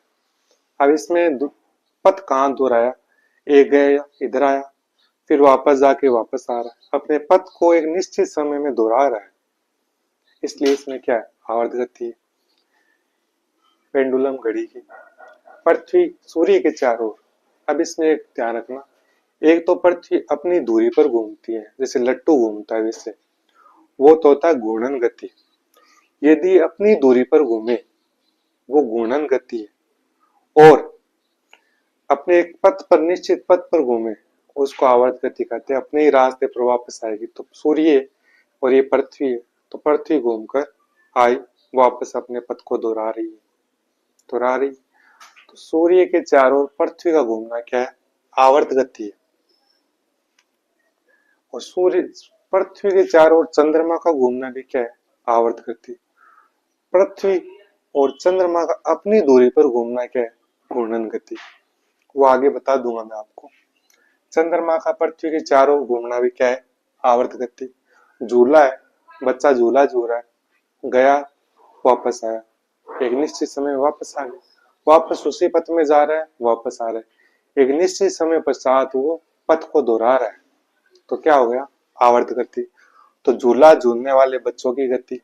अब इसमें पथ कहाँ दोहराया? एक गया इधर आया, फिर वापस जाके वापस आ रहा है, अपने पथ को एक निश्चित समय में दोहरा रहा है, इसलिए इसमें क्या है? आवर्त गति। पेंडुलम घड़ी की। पृथ्वी सूर्य के चारों ओर। अब इसमें एक ध्यान रखना, एक तो पृथ्वी अपनी दूरी पर घूमती है, जैसे लट्टू घूमता है वैसे, वो तो होता है घूर्णन गति। यदि अपनी दूरी पर घूमे वो घूर्णन गति है, और अपने एक पथ पर, निश्चित पथ पर घूमे, उसको आवर्त गति कहते हैं। अपने ही रास्ते पर वापस आएगी, तो सूर्य और ये पृथ्वी है, तो पृथ्वी घूमकर आई, वापस अपने पथ को दोहरा रही है, दोहरा रही। तो सूर्य के चारों ओर पृथ्वी का घूमना क्या है? आवर्त गति है। और सूर्य, पृथ्वी के चारों ओर चंद्रमा का घूमना भी क्या है? आवर्त गति। पृथ्वी और चंद्रमा का अपनी दूरी पर घूमना क्या है? घूर्णन गति। वो आगे बता दूंगा मैं आपको। चंद्रमा का पृथ्वी के चारों ओर घूमना भी क्या है? आवर्त गति। झूला है, बच्चा झूला झूल रहा है, गया वापस आया, एक निश्चित समय वापस आ गया, वापस उसी पथ में जा रहा है, वापस आ रहा है, एक निश्चित समय पश्चात वो पथ को दोहरा रहा है, तो क्या हो गया? आवर्त गति। तो झूला झूलने वाले बच्चों की गति।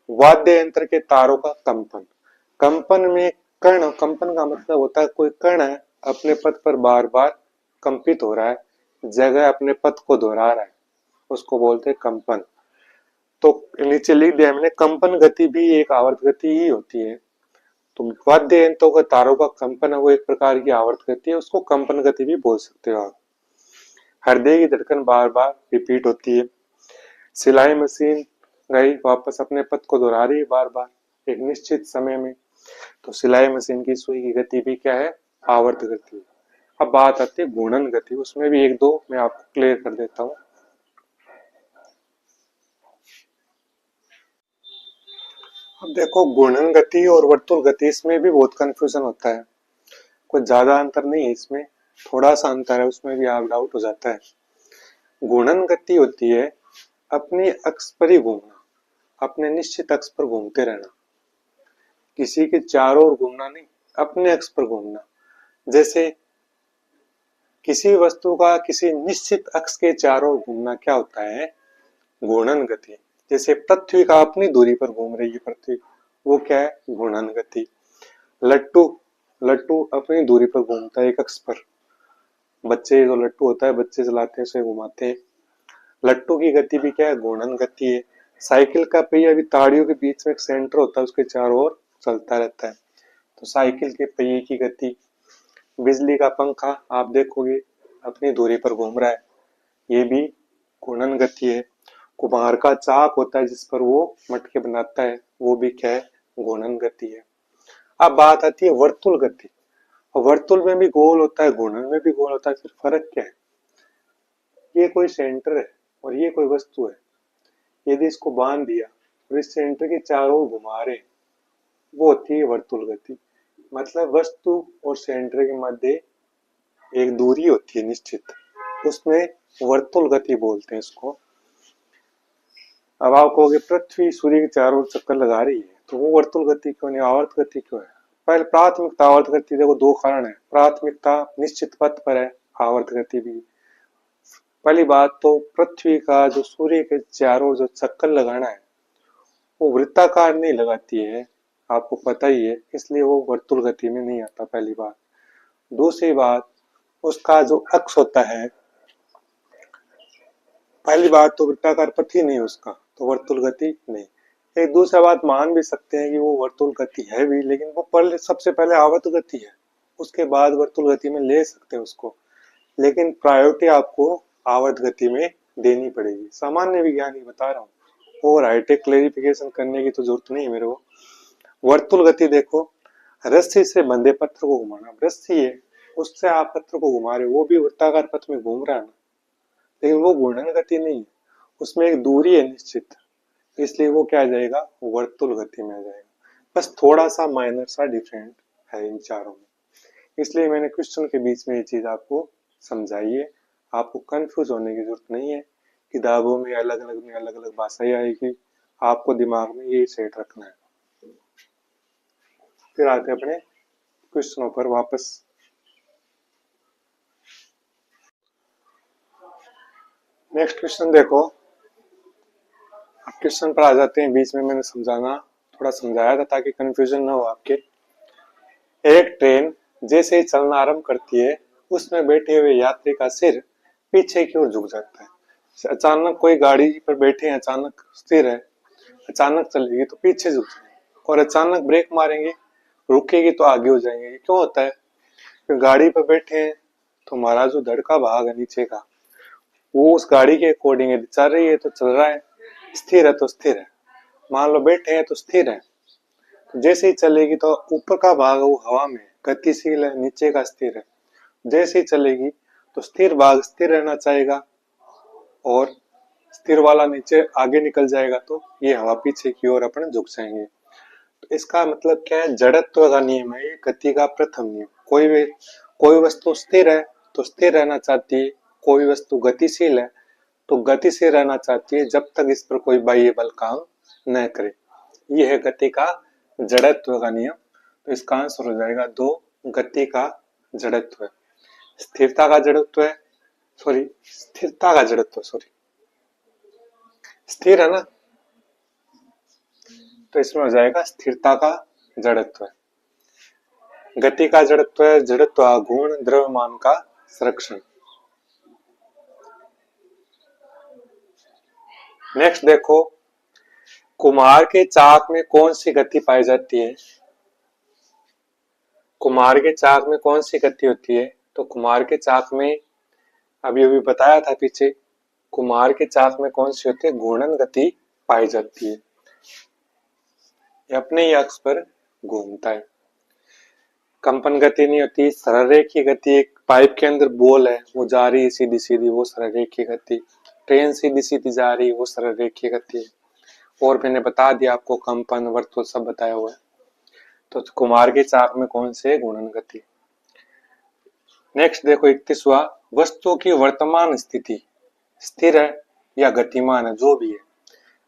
वाद्य यंत्र के तारों का कंपन। कंपन में कण, कंपन का मतलब होता है कोई कण है अपने पथ पर बार बार कंपित हो रहा है, जगह अपने पथ को दोहरा रहा है, उसको बोलते हैं कंपन। तो नीचे लिख दिया मैंने, कंपन गति भी एक आवर्त गति ही होती है। तो वाद्य यंत्रों के तारों का कंपन है वो एक प्रकार की आवर्त गति है, उसको कंपन गति भी बोल सकते हो आप। हृदय की धड़कन बार बार रिपीट होती है। सिलाई मशीन गई वापस अपने पथ को दोहरा रही है बार बार एक निश्चित समय में, तो सिलाई मशीन की सुई की गति भी क्या है, आवर्त गति है। अब बात आती है घूर्णन गति, उसमें भी एक दो मैं आपको क्लियर कर देता हूँ। अब देखो घूर्णन गति और वर्तुल गति, इसमें भी बहुत कंफ्यूजन होता है, कुछ ज्यादा अंतर नहीं है इसमें, थोड़ा सा अंतर है, उसमें भी आप डाउट हो जाता है। घूर्णन गति होती है अपनी अक्ष पर ही घूमना, अपने निश्चित अक्ष पर घूमते रहना, किसी के चारों ओर घूमना नहीं, अपने अक्ष पर घूमना। जैसे किसी वस्तु का किसी निश्चित अक्ष के चारों ओर घूमना क्या होता है, घूर्णन गति। जैसे पृथ्वी का अपनी दूरी पर घूम रही है पृथ्वी, वो क्या है, घूर्णन गति। लट्टू लट्टू अपनी दूरी पर घूमता है एक अक्ष पर, बच्चे जो लट्टू होता है बच्चे चलाते हैं उसे घुमाते हैं, लट्टू की गति भी क्या है, घूर्णन गति है। साइकिल का पहिया भी ताड़ियों के बीच में एक सेंटर होता है, उसके चारों ओर चलता रहता है, तो साइकिल के पहिए की गति। बिजली का पंखा आप देखोगे अपनी दूरी पर घूम रहा है, ये भी घूर्णन गति है। कुम्हार का चाक होता है जिस पर वो मटके बनाता है, वो भी क्या है, घूर्णन गति है। अब बात आती है वर्तुल गति। वर्तुल में भी गोल होता है, घूर्णन में भी गोल होता है, फिर फर्क क्या है, ये कोई सेंटर है और ये कोई वस्तु है, यदि इसको बांध दिया और इस सेंटर के चारों ओर घुमा रहे, वो होती है वर्तुल गति। मतलब वस्तु और सेंटर के मध्य एक दूरी होती है निश्चित, उसमें वर्तुल गति बोलते हैं इसको। अब आप कहोगे पृथ्वी सूर्य के चारों ओर चक्कर लगा रही है तो वो वर्तुल गति क्यों नहीं, आवर्त गति क्यों है। पहले प्राथमिकता आवर्त गति, देखो दो कारण है, प्राथमिकता निश्चित पथ पर है, आवर्त गति भी। पहली बात तो पृथ्वी का जो सूर्य के चारों ओर जो चक्कर लगाना है वो वृत्ताकार नहीं लगाती है, आपको पता ही है, इसलिए वो वर्तुल गति में नहीं आता, पहली बात। दूसरी बात, उसका जो अक्ष होता है, पहली बात तो वृत्ताकार पथ ही नहीं उसका, तो वर्तुल गति नहीं। एक दूसरा बात मान भी सकते हैं कि वो वर्तुल गति है भी, लेकिन वो पहले सबसे पहले आवर्त गति है, उसके बाद वर्तुल गति में ले सकते हैं उसको, लेकिन प्रायोरिटी आपको आवर्त गति में देनी पड़ेगी। सामान्य विज्ञान ही बता रहा हूँ, और हाईटेक क्लेरिफिकेशन करने की तो जरूरत नहीं है मेरे को। वर्तुल गति देखो, रस्सी से बंधे पत्र को घुमाना, रस्सी है उससे आप पत्र को घुमा रहे हो, वो भी वृत्ताकार पथ में घूम रहा है ना, लेकिन वो घूर्णन गति नहीं है, उसमें एक दूरी है निश्चित, इसलिए वो क्या आ जाएगा, वर्तुल गति में आ जाएगा। बस थोड़ा सा माइनर सा डिफरेंट है इन चारों में, इसलिए मैंने क्वेश्चन के बीच में ये चीज आपको समझाई है। आपको कंफ्यूज होने की जरूरत नहीं है, किताबों में अलग अलग भाषाएं आएगी, आपको दिमाग में ये सेट रखना है। फिर आते अपने क्वेश्चनों पर वापस। नेक्स्ट क्वेश्चन देखो, अब क्वेश्चन पर आ जाते हैं, बीच में मैंने थोड़ा समझाया था ताकि कंफ्यूजन ना हो आपके। एक ट्रेन जैसे ही चलना आरंभ करती है, उसमें बैठे हुए यात्री का सिर पीछे की ओर झुक जाता है। अचानक कोई गाड़ी पर बैठे हैं, अचानक स्थिर है, अचानक चलेगी तो पीछे झुक जाएंगे, और अचानक ब्रेक मारेंगे रुकेगी तो आगे हो जाएंगे। ये क्यों होता है, क्योंकि गाड़ी पर बैठे हैं तो हमारा जो धड़ का भाग है नीचे का, वो उस गाड़ी के अकॉर्डिंग यदि चल रही है तो चल रहा है, स्थिर है तो स्थिर है। मान लो बैठे हैं तो स्थिर है, तो जैसे ही चलेगी तो ऊपर का भाग वो हवा में गतिशील है, नीचे का स्थिर है, जैसे ही चलेगी तो स्थिर भाग स्थिर रहना चाहेगा और स्थिर वाला नीचे आगे निकल जाएगा, तो ये हवा पीछे की ओर अपने झुक जाएंगे। तो इसका मतलब क्या है, जड़त्व का नियम है ये, गति का प्रथम नियम। कोई वस्तु स्थिर है तो स्थिर रहना चाहती है, कोई वस्तु गतिशील है तो गतिशील रहना चाहती है, जब तक इस पर कोई बाह्य बल काम न करे। यह है गति का जड़त्व का नियम। तो इसका आंसर हो जाएगा 2, गति का जड़त्व। स्थिरता का जड़त्व है, स्थिरता का जड़त्व, स्थिर है ना, तो इसमें हो जाएगा स्थिरता का जड़त्व। गति का जड़त्व है जड़त्व गुण द्रव्यमान का संरक्षण। नेक्स्ट देखो, कुम्हार के चाक में कौन सी गति पाई जाती है। कुमार के चाक में कौन सी गति होती है? तो कुमार के चाक में अभी अभी बताया था पीछे, कुमार के चाक में कौन सी होती है? घूर्णन गति पाई जाती है। ये अपने ही अक्ष पर घूमता है। कंपन गति नहीं होती, सरल रेखीय गति। एक पाइप के अंदर बॉल है, वो जा रही है सीधी सीधी, वो सरल रेखीय गति। ट्रेन सीधी सीधी जा रही है, वो सरल रेखीय गति है। और मैंने बता दिया आपको, कंपन, वर्तुल सब बताया हुआ है। तो कुमार के चाक में कौन से घूर्णन गति। नेक्स्ट देखो 31वां, वस्तु की वर्तमान स्थिति स्थिर है या गतिमान है, जो भी है,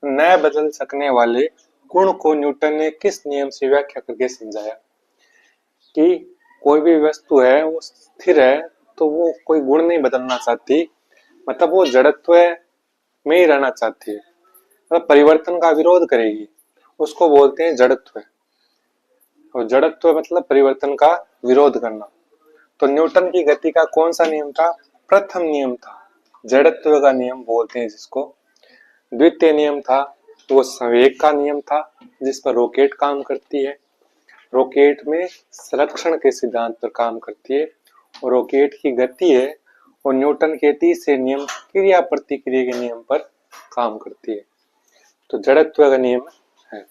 न बदल सकने वाले गुण को न्यूटन ने किस नियम से व्याख्या करके समझाया? कि कोई भी वस्तु है वो स्थिर है तो वो कोई गुण नहीं बदलना चाहती, मतलब वो जड़त्व में ही रहना चाहती है, मतलब परिवर्तन का विरोध करेगी, उसको बोलते हैं जड़त्व। और जड़त्व मतलब परिवर्तन का विरोध करना। तो न्यूटन की गति का कौन सा नियम था? प्रथम नियम था, जड़त्व का नियम बोलते हैं जिसको। द्वितीय नियम था वो संवेग का नियम था, जिस पर रॉकेट काम करती है। रॉकेट में संरक्षण के सिद्धांत पर काम करती है, और रॉकेट की गति है और न्यूटन के तीसरे नियम क्रिया प्रतिक्रिया के नियम पर काम करती है। तो जड़त्व का नियम है।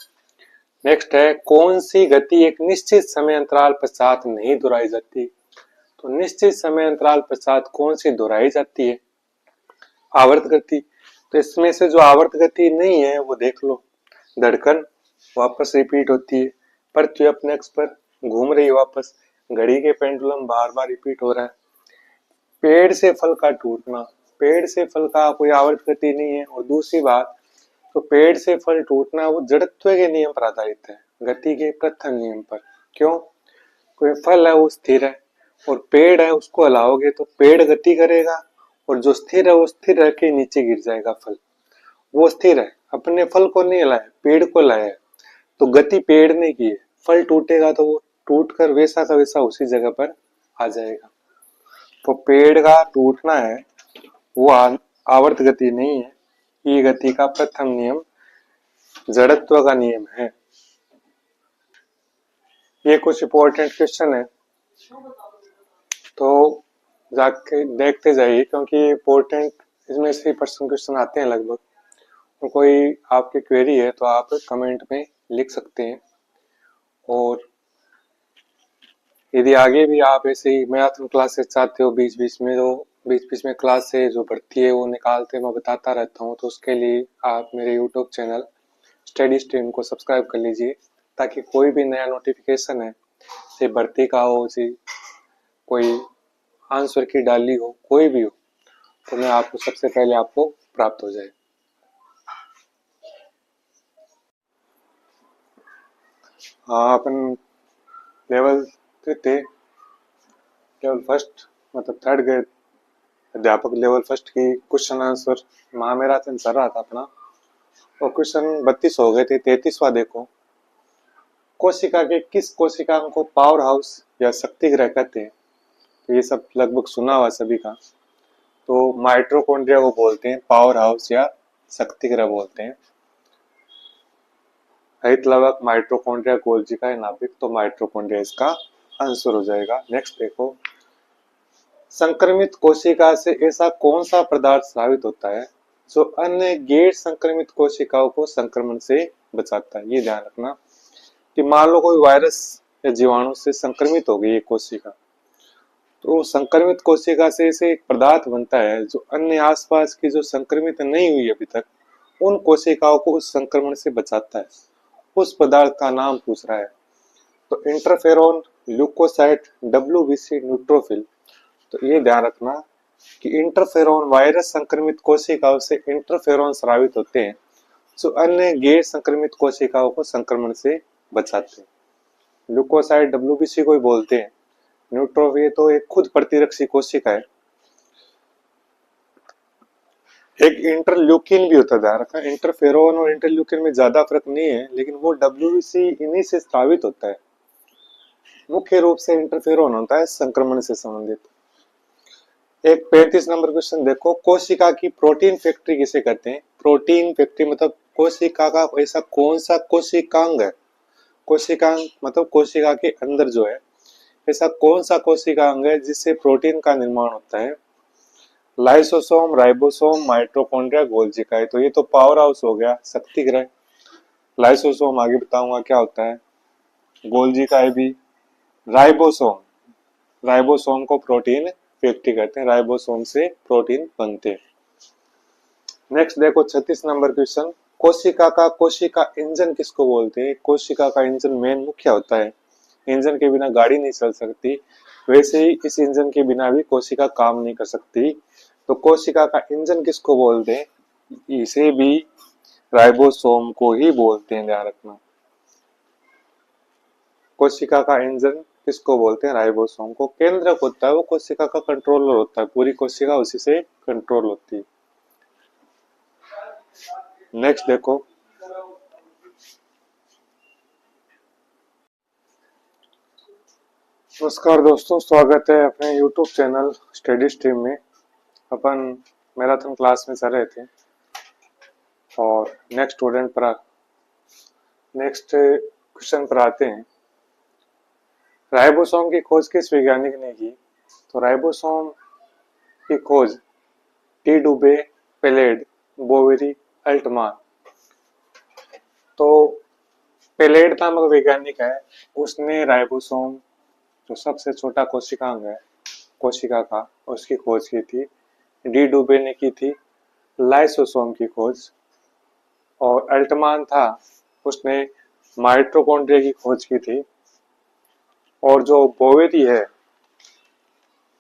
नेक्स्ट है, कौन सी गति एक निश्चित समय अंतराल पश्चात नहीं दोहराई जाती? तो निश्चित समय अंतराल पश्चात कौन सी दोहराई जाती है? आवर्त गति। तो इसमें से जो आवर्त गति नहीं है वो देख लो, धड़कन वापस रिपीट होती है, पृथ्वी अपने अक्ष पर घूम रही है वापस, घड़ी के पेंडुलम बार बार रिपीट हो रहा है। पेड़ से फल का टूटना, पेड़ से फल का कोई आवर्त गति नहीं है। और दूसरी बात, तो पेड़ से फल टूटना वो जड़त्व के नियम पर आधारित है, गति के प्रथम नियम पर। क्यों? कोई फल है वो स्थिर है, और पेड़ है उसको हिलाओगे तो पेड़ गति करेगा, और जो स्थिर है वो स्थिर रह के नीचे गिर जाएगा फल। वो स्थिर है, अपने फल को नहीं हिलाया, पेड़ को लाया है, तो गति पेड़ ने की है। फल टूटेगा तो वो टूट कर वैसा का वैसा उसी जगह पर आ जाएगा। तो पेड़ का टूटना है वो आवर्त गति नहीं है, ये गति का प्रथम नियम जड़त्व का नियम है। ये कुछ इंपॉर्टेंट क्वेश्चन है, तो जाके देखते जाइए, क्योंकि इंपॉर्टेंट इसमें से पर्सन क्वेश्चन आते हैं लगभग। तो कोई आपकी क्वेरी है तो आप कमेंट में लिख सकते हैं। और यदि आगे भी आप ऐसे ही मैराथन क्लासेस चाहते हो, बीच बीच में क्लास से जो बढ़ती है वो निकालते मैं बताता रहता हूँ, तो उसके लिए आप मेरे यूट्यूब चैनल स्टडी स्ट्रीम को सब्सक्राइब कर लीजिए, ताकि कोई भी नया नोटिफिकेशन है, से भर्ती का हो, जी कोई आंसर की डाली हो, कोई भी हो, तो मैं आपको सबसे पहले आपको प्राप्त हो जाए। हाँ, अपन लेवल फर्स्ट मतलब थर्ड ग्रेड अध्यापक लेवल फर्स्ट की क्वेश्चन आंसर महामैराथन चल रहा था अपना, और क्वेश्चन 32 हो गए थे। 33वां देखो, कोशिका के किस कोशिका को पावर हाउस या शक्ति ग्रह कहते हैं? तो ये सब लगभग सुना हुआ सभी का। तो माइटोकॉन्ड्रिया को बोलते हैं पावर हाउस या शक्ति ग्रह बोलते हैं। हरित लवक, माइटोकॉन्ड्रिया, गोल्जी का नाभिक, तो माइटोकॉन्ड्रिया इसका आंसर हो जाएगा। नेक्स्ट देखो, संक्रमित कोशिका से ऐसा कौन सा पदार्थ स्रावित होता है जो अन्य गैर संक्रमित कोशिकाओं को संक्रमण से बचाता है? ये ध्यान रखना कि मान लो कोई वायरस या जीवाणु से संक्रमित हो गई एक कोशिका, तो संक्रमित कोशिका से ऐसे एक पदार्थ बनता है जो अन्य आसपास की जो संक्रमित नहीं हुई अभी तक उन कोशिकाओं को उस संक्रमण से बचाता है। उस पदार्थ का नाम पूछ रहा है। तो इंटरफेरोन, ल्यूकोसाइट, डब्ल्यूबीसी, न्यूट्रोफिल। तो ये ध्यान रखना कि इंटरफेरोन वायरस संक्रमित कोशिकाओं से इंटरफेरोन स्रावित होते हैं जो अन्य गैर संक्रमित कोशिकाओं को संक्रमण से बचाते हैं। ल्यूकोसाइट, डब्ल्यूबीसी को ही बोलते हैं। न्यूट्रोफिल तो एक खुद प्रतिरक्षी कोशिका है। एक इंटरल्यूकिन भी होता है, ध्यान रखना। इंटरफेरोन और इंटरल्यूकिन में ज्यादा फर्क नहीं है, लेकिन वो डब्ल्यूबीसी इन्हीं से स्रावित होता है। मुख्य रूप से इंटरफेरोन होता है संक्रमण से संबंधित। एक 35 नंबर क्वेश्चन देखो, कोशिका की प्रोटीन फैक्ट्री किसे कहते हैं? प्रोटीन फैक्ट्री मतलब कोशिका का ऐसा कौन सा कोशिकांग है, कोशिकांग मतलब कोशिका के अंदर जो है ऐसा कौन सा कोशिका अंग है जिससे प्रोटीन का निर्माण होता है? लाइसोसोम, राइबोसोम, माइटोकॉन्ड्रिया, गोल्जी का। तो ये तो पावर हाउस हो गया, शक्ति ग्रह। लाइसोसोम आगे बताऊंगा क्या होता है। गोल्जी का भी। राइबोसोम, राइबोसोम को प्रोटीन फैक्ट्री कहते हैं, राइबोसोम से प्रोटीन बनते हैं। नेक्स्ट देखो 36 नंबर क्वेश्चन, कोशिका इंजन किसको बोलते हैं? कोशिका का इंजन मेन मुख्य होता है, इंजन के बिना गाड़ी नहीं चल सकती, वैसे ही इस इंजन के बिना भी कोशिका काम नहीं कर सकती। तो कोशिका का इंजन किसको बोलते हैं? इसे भी राइबोसोम को ही बोलते हैं, ध्यान रखना। कोशिका का इंजन किसको बोलते हैं? राइबोसोम को। केंद्रक होता है वो कोशिका का, कंट्रोलर होता है, पूरी कोशिका उसी से कंट्रोल होती है। नेक्स्ट देखो, नमस्कार दोस्तों, स्वागत है अपने YouTube चैनल स्टडी स्ट्रीम में। अपन मैराथन क्लास में चल रहे थे और नेक्स्ट क्वेश्चन पर आते हैं। राइबोसोम की खोज किस वैज्ञानिक ने की? तो राइबोसोम की खोज टी डुबे, पेलेड, बोवेरी, अल्टमान। तो पेलेड नामक वैज्ञानिक है, उसने राइबोसोम जो सबसे छोटा कोशिकांग है कोशिका का, उसकी खोज की थी। डी डुबे ने की थी लाइसोसोम की खोज, और अल्टमान था, उसने माइटोकॉन्ड्रिया की खोज की थी। और जो बोवेरी है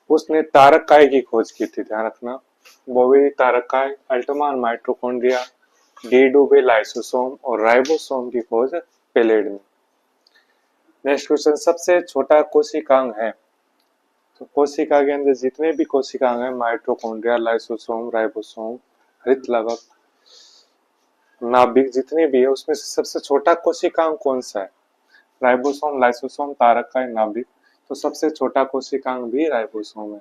उसने तारककाय की खोज की थी, ध्यान रखना। बोवेरी तारककाय, अल्टमान माइटोकॉन्ड्रिया, डी डुबे लाइसोसोम और राइबोसोम की खोज पेलेड ने। नेक्स्ट क्वेश्चन, सबसे छोटा कोशिकांग है? तो कोशिका के अंदर जितने भी कोशिकांग है, माइटोकॉन्ड्रिया, लाइसोसोम, राइबोसोम, हरित लवक, नाभिक, जितने भी है उसमें से सबसे छोटा कोशिकांग कौन सा है? राइबोसोम, लाइसोसोम, तारककाय, नाभिक। तो सबसे छोटा कोशिकांग भी राइबोसोम है।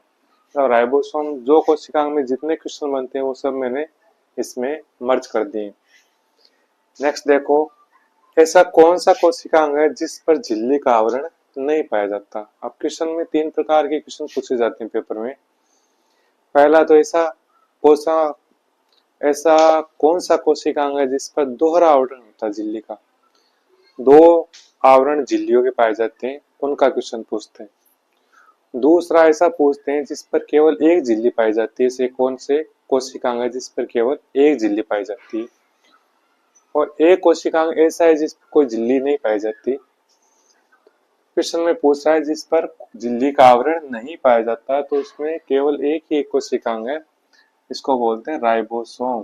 तो राइबोसोम जो कोशिकांग में जितने क्वेश्चन बनते हैं वो सब मैंने इसमें मर्ज कर दिए। नेक्स्ट देखो, ऐसा कौन सा कोशिकांग है जिस पर झिल्ली का आवरण नहीं पाया जाता? अब क्वेश्चन में 3 प्रकार के क्वेश्चन पूछे जाते हैं पेपर में। पहला तो ऐसा कौन सा कोशिकांग है जिस पर दोहरा आवरण होता है झिल्ली का? 2 आवरण झिल्लियों के पाए जाते हैं, उनका क्वेश्चन पूछते हैं। दूसरा ऐसा पूछते हैं जिस पर केवल एक झिल्ली पाई जाती है, से कौन से कोशिकांग है जिस पर केवल एक झिल्ली पाई जाती है? और एक कोशिकांग ऐसा है जिस पर कोई झिल्ली नहीं पाई जाती। क्वेश्चन में पूछ रहा है जिस पर झिल्ली का आवरण नहीं पाया जाता, तो उसमें केवल एक ही एक कोशिकांग है, इसको बोलते हैं राइबोसोम,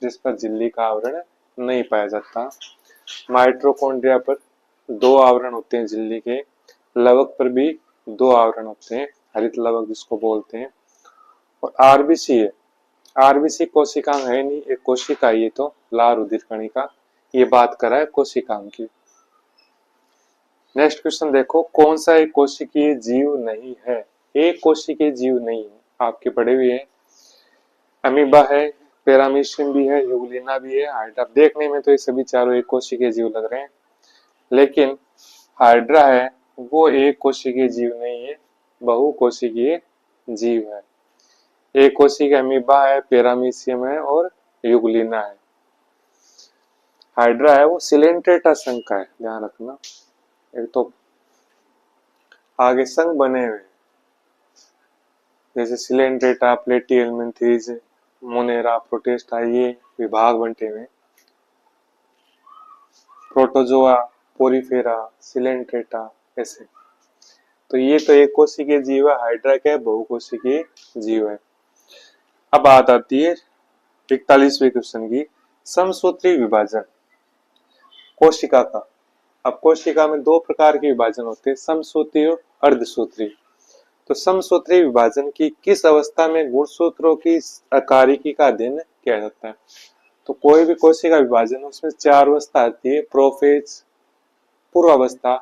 जिस पर झिल्ली का आवरण नहीं पाया जाता। माइटोकॉन्ड्रिया पर 2 आवरण होते हैं झिल्ली के, लवक पर भी 2 आवरण होते हैं, हरित लवक जिसको बोलते हैं। और आरबीसी है, आरबीसी कोशिकांग है नहीं, एक कोशिका, ये तो लार रुधिर कणिका, ये बात कर रहा है कोशिकांग की। नेक्स्ट क्वेश्चन देखो, कौन सा एक कोशिकीय जीव नहीं है? एक कोशिकीय जीव नहीं है, आपके पढ़े हुए हैं। अमीबा है, पैरामीशियम भी है, यूग्लिना भी है, हाइड्रा। देखने में तो ये सभी चारों एक कोशिकीय जीव लग रहे हैं, लेकिन हाइड्रा है वो एक कोशिकीय जीव नहीं है, बहुकोशिकीय जीव है। एक कोशिकीय अमीबा है, पैरामीशियम है और यूग्लिना है। हाइड्रा है वो सिलेंट्रेटा संघ का है, ध्यान रखना। एक तो आगे संघ बने हुए जैसे सिलेंट्रेटा, प्लेटिहेल्मिन्थेस, मोनेरा, प्रोटेस्टा, ये विभाग बनते हुए। प्रोटोजोआ, पोरीफेरा, सिलेंट्रेटा, ऐसे। तो ये तो एक कोशिकीय जीव है, हाइड्रा क्या है? बहुकोशिकीय जीव है। अब बात आती है 41वें क्वेश्चन की, समसूत्री विभाजन कोशिका का। अब कोशिका में 2 प्रकार के विभाजन होते हैं, समसूत्री और अर्धसूत्री। तो समसूत्री विभाजन की किस अवस्था में गुणसूत्रों की अकारिकी का अध्ययन किया जाता है? तो कोई भी कोशिका विभाजन उसमें 4 अवस्था आती है, प्रोफेज, पूर्वावस्था,